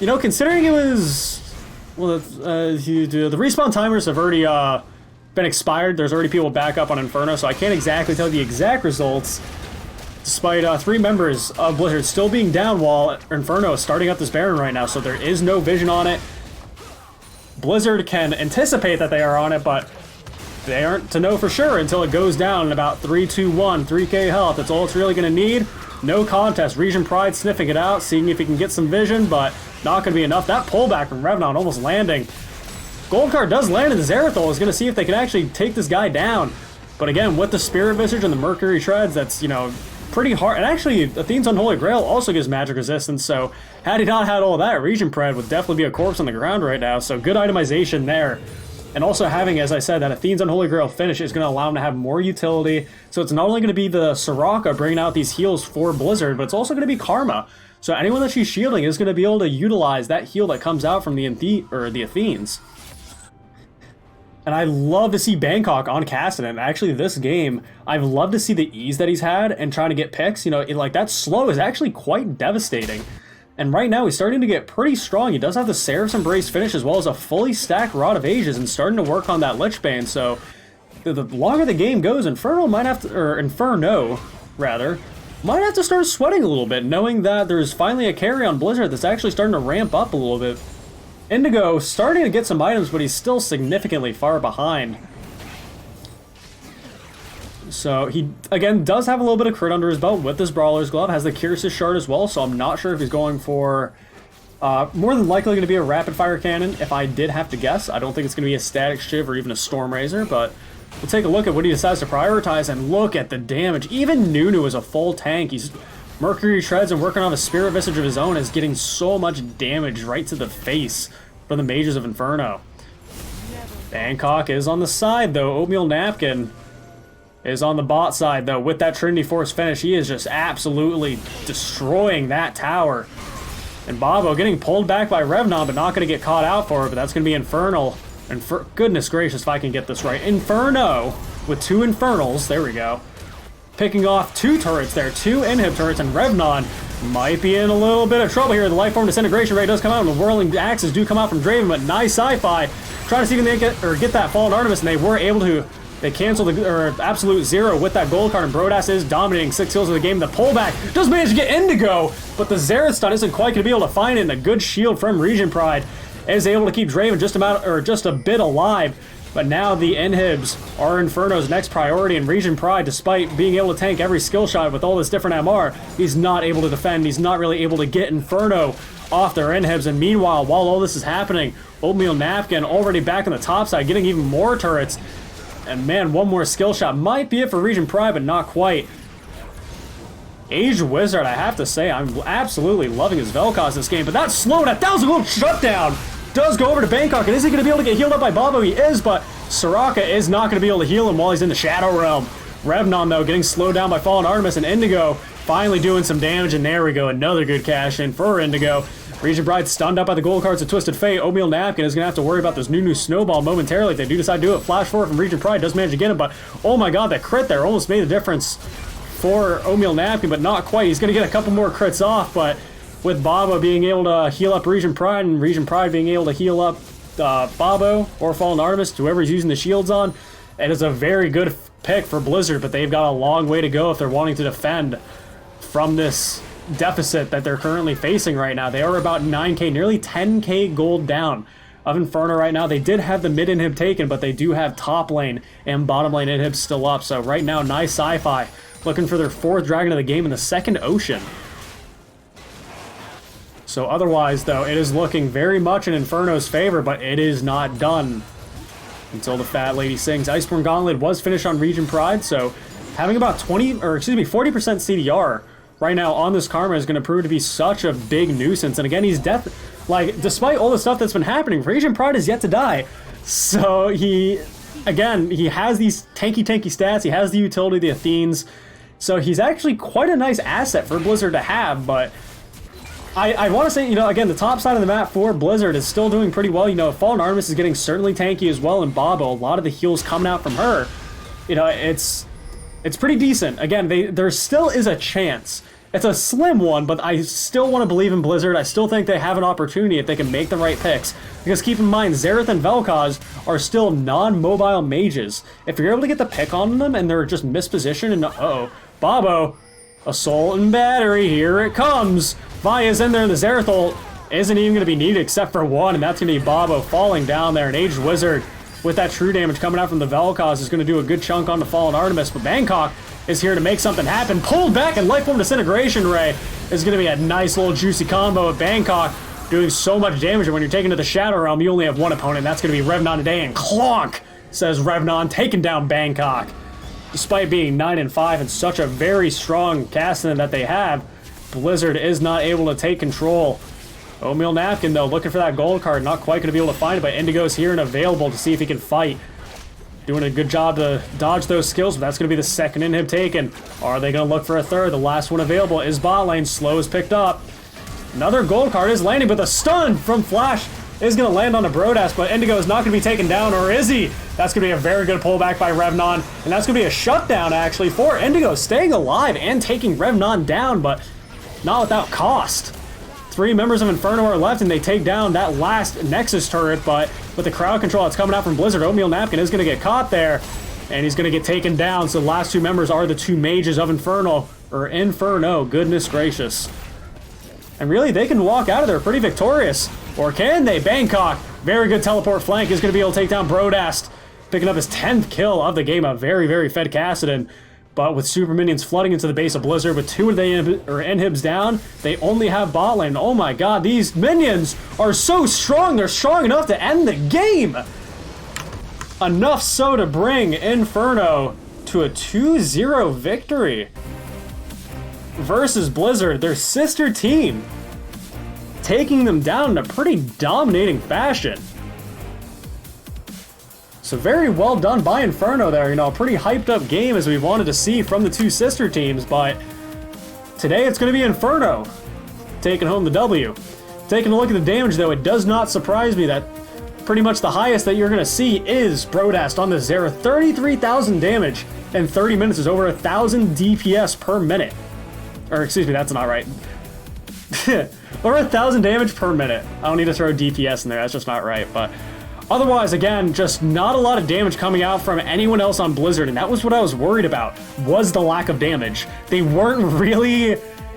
considering it was... Well, the respawn timers have already... been expired. There's already people back up on Inferno, so I can't exactly tell the exact results, despite 3 members of Blizzard still being down while Inferno is starting up this Baron right now, so there is no vision on it. Blizzard can anticipate that they are on it, but they aren't to know for sure until it goes down in about 3, 2, 1, 3k health. That's all it's really going to need. No contest. Region Pride sniffing it out, seeing if he can get some vision, but not going to be enough. That pullback from Revnon almost landing. Gold card does land in the Zerathol. Is going to see if they can actually take this guy down. But again, with the Spirit Visage and the Mercury Treads, that's, pretty hard. And actually, Athene's Unholy Grail also gives magic resistance, so had he not had all that, Region Pride would definitely be a corpse on the ground right now. So good itemization there And also having, as I said, that Athene's Unholy Grail finish is going to allow him to have more utility. So it's not only going to be the Soraka bringing out these heals for Blizzard, but it's also going to be Karma. So anyone that she's shielding is going to be able to utilize that heal that comes out from the Athenes. And I love to see Bangkok on Cassidy. Actually, this game, I've loved to see the ease that he's had and trying to get picks. You know, like that slow is actually quite devastating. And right now, he's starting to get pretty strong. He does have the Seraph's Embrace finish as well as a fully stacked Rod of Ages and starting to work on that Lich Bane. So the longer the game goes, Inferno, might have to start sweating a little bit, knowing that there's finally a carry on Blizzard that's actually starting to ramp up a little bit. Indigo starting to get some items, but he's still significantly far behind. So he, again, does have a little bit of crit under his belt with this Brawler's Glove, has the Kyrsis Shard as well, so I'm not sure if he's going for, more than likely going to be a Rapid Fire Cannon, if I did have to guess. I don't think it's going to be a Static Shiv or even a Storm Razor, but we'll take a look at what he decides to prioritize, and look at the damage. Even Nunu is a full tank. He's Mercury Shreds and working on a Spirit Visage of his own is getting so much damage right to the face from the Mages of Inferno. Bangkok is on the side, though. Oatmeal Napkin is on the bot side, though. With that Trinity Force finish, he is just absolutely destroying that tower. And Bobo getting pulled back by Revnon, but not going to get caught out for it, but that's going to be Infernal. And goodness gracious, if I can get this right. Inferno with 2 Infernals. There we go. Picking off 2 turrets there, 2 inhib turrets, and Revnon might be in a little bit of trouble here. The Lifeform Disintegration Ray does come out, and the Whirling Axes do come out from Draven, but nice sci-fi. Trying to see if they get that Fallen Artemis, and they were able to. They canceled the Absolute Zero with that gold card, and Brodas is dominating 6 kills of the game. The pullback does manage to get Indigo, but the Xerath stun isn't quite going to be able to find it, and a good shield from Region Pride is able to keep Draven just a bit alive. But now the inhibs are Inferno's next priority, and Region Pride, despite being able to tank every skill shot with all this different MR, he's not able to defend. He's not really able to get Inferno off their inhibs. And meanwhile, while all this is happening, Oatmeal Napkin already back on the top side, getting even more turrets. And man, one more skill shot might be it for Region Pride, but not quite. Aged Wizard, I have to say, I'm absolutely loving his Vel'Koz this game, but that slow, that was a little shutdown. Does go over to Bangkok, and is he going to be able to get healed up by Bobo? He is, but Soraka is not going to be able to heal him while he's in the Shadow Realm. Revnon, though, getting slowed down by Fallen Artemis, and Indigo finally doing some damage, and there we go, another good cash in for Indigo. Region Pride stunned up by the gold cards of Twisted Fate. Oatmeal Napkin is going to have to worry about this new Snowball momentarily if they do decide to do it. Flash forward from Region Pride, does manage to get him, but oh my god, that crit there almost made the difference for Oatmeal Napkin, but not quite. He's going to get a couple more crits off, but with Bobo being able to heal up Region Pride and Region Pride being able to heal up Bobo or Fallen Artemis, whoever he's using the shields on, it is a very good pick for Blizzard, but they've got a long way to go if they're wanting to defend from this deficit that they're currently facing right now. They are about 9k, nearly 10k gold down of Inferno right now. They did have the mid inhib taken, but they do have top lane and bottom lane inhibs still up. So right now, nice sci-fi looking for their 4th dragon of the game in the 2nd Ocean. So otherwise, though, it is looking very much in Inferno's favor, but it is not done until the Fat Lady sings. Iceborne Gauntlet was finished on Region Pride, so having about 40% CDR right now on this Karma is going to prove to be such a big nuisance. And again, he's despite all the stuff that's been happening, Region Pride is yet to die. So he has these tanky stats, he has the utility of the Athenes, so he's actually quite a nice asset for Blizzard to have, but I want to say, you know, again, the top side of the map for Blizzard is still doing pretty well. You know, Fallen Artemis is getting certainly tanky as well, and Bobo, a lot of the heals coming out from her. You know, it's pretty decent. Again, there still is a chance. It's a slim one, but I still want to believe in Blizzard. I still think they have an opportunity if they can make the right picks. Because keep in mind, Xerath and Vel'Koz are still non-mobile mages. If you're able to get the pick on them and they're just mispositioned and Bobo, Assault and Battery, here it comes. Vaya's in there, and the Xerath ult isn't even going to be needed except for one, and that's going to be Bobo falling down there. An Aged Wizard with that true damage coming out from the Vel'Koz is going to do a good chunk on the Fallen Artemis, but Bangkok is here to make something happen. Pulled back, and Lifeform Disintegration Ray is going to be a nice little juicy combo of Bangkok doing so much damage, and when you're taken to the Shadow Realm, you only have one opponent, that's going to be Revnon today, and clonk, says Revnon, taking down Bangkok. Despite being 9-5 and such a very strong Cassidy that they have, Blizzard is not able to take control Oatmeal Napkin, though, looking for that gold card. Not quite going to be able to find it, but Indigo's here and available to see if he can fight. Doing a good job to dodge those skills, but that's going to be the second inhib taken. Are they going to look for a third? The last one available is bot lane. Slow is picked up. Another gold card is landing, but the stun from Flash is going to land on a Brodass, but Indigo is not going to be taken down, or is he? That's going to be a very good pullback by Revnon, and that's going to be a shutdown, actually, for Indigo, staying alive and taking Revnon down, but not without cost. 3 members of Inferno are left, and they take down that last Nexus turret, but with the crowd control that's coming out from Blizzard, Oatmeal Napkin is going to get caught there, and he's going to get taken down, so the last 2 members are the 2 mages of Inferno, goodness gracious. And really, they can walk out of there pretty victorious. Or can they? Bangkok, very good teleport flank, is going to be able to take down Brodast, picking up his 10th kill of the game, a very, very fed Kassadin. But with super minions flooding into the base of Blizzard, with 2 of the inhibs down, they only have bot lane. Oh my god, these minions are so strong, they're strong enough to end the game! Enough so to bring Inferno to a 2-0 victory versus Blizzard, their sister team, taking them down in a pretty dominating fashion. So very well done by Inferno there, a pretty hyped up game as we wanted to see from the 2 sister teams, but today it's going to be Inferno taking home the W. Taking a look at the damage though, it does not surprise me that pretty much the highest that you're going to see is Brodast on the Zera. 33,000 damage in 30 minutes is over 1,000 DPS per minute. Or excuse me, that's not right. Over 1,000 damage per minute. I don't need to throw DPS in there, that's just not right. But otherwise, again, just not a lot of damage coming out from anyone else on Blizzard, and that was what I was worried about, was the lack of damage. They weren't really...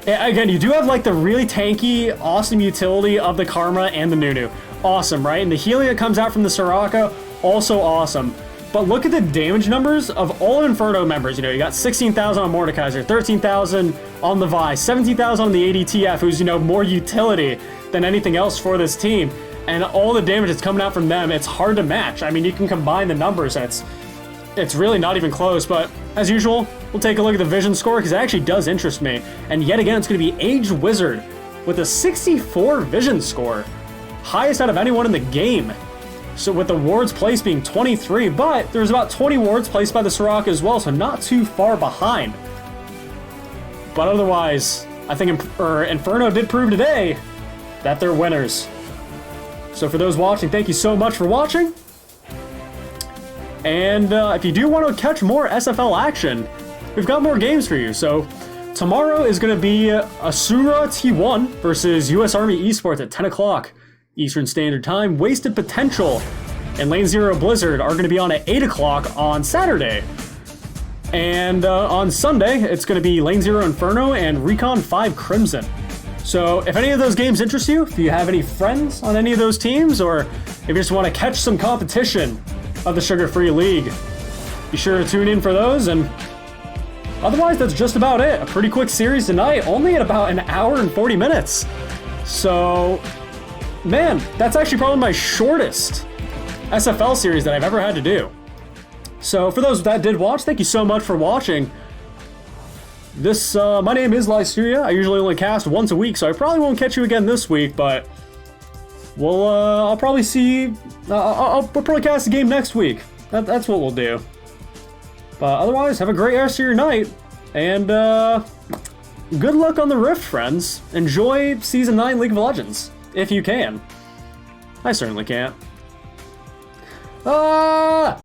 Again, you do have like the really tanky, awesome utility of the Karma and the Nunu. Awesome, right? And the healing that comes out from the Soraka, also awesome. But look at the damage numbers of all Inferno members. You got 16,000 on Mordekaiser, 13,000 on the Vi, 17,000 on the ADTF, who's, more utility than anything else for this team. And all the damage that's coming out from them, it's hard to match. I mean, you can combine the numbers, and it's really not even close. But as usual, we'll take a look at the vision score, because it actually does interest me. And yet again, it's going to be Age Wizard with a 64 vision score. Highest out of anyone in the game. So with the wards placed being 23, but there's about 20 wards placed by the Soraka as well, so not too far behind. But otherwise, I think Inferno did prove today that they're winners. So for those watching, thank you so much for watching. And if you do want to catch more SFL action, we've got more games for you. So tomorrow is going to be Asura T1 versus US Army Esports at 10 o'clock. Eastern Standard Time. Wasted Potential and Lane Zero Blizzard are going to be on at 8 o'clock on Saturday. And on Sunday, it's going to be Lane Zero Inferno and Recon 5 Crimson. So if any of those games interest you, if you have any friends on any of those teams, or if you just want to catch some competition of the Sugar Free League, be sure to tune in for those. And otherwise, that's just about it. A pretty quick series tonight, only at about an hour and 40 minutes. So... man, that's actually probably my shortest SFL series that I've ever had to do. So for those that did watch, thank you so much for watching. This, my name is Lysteria. I usually only cast once a week, so I probably won't catch you again this week, but I'll probably see, I'll probably cast a game next week. That's what we'll do. But otherwise, have a great rest of your night, and good luck on the Rift, friends. Enjoy Season 9 League of Legends. If you can. I certainly can't. Ah!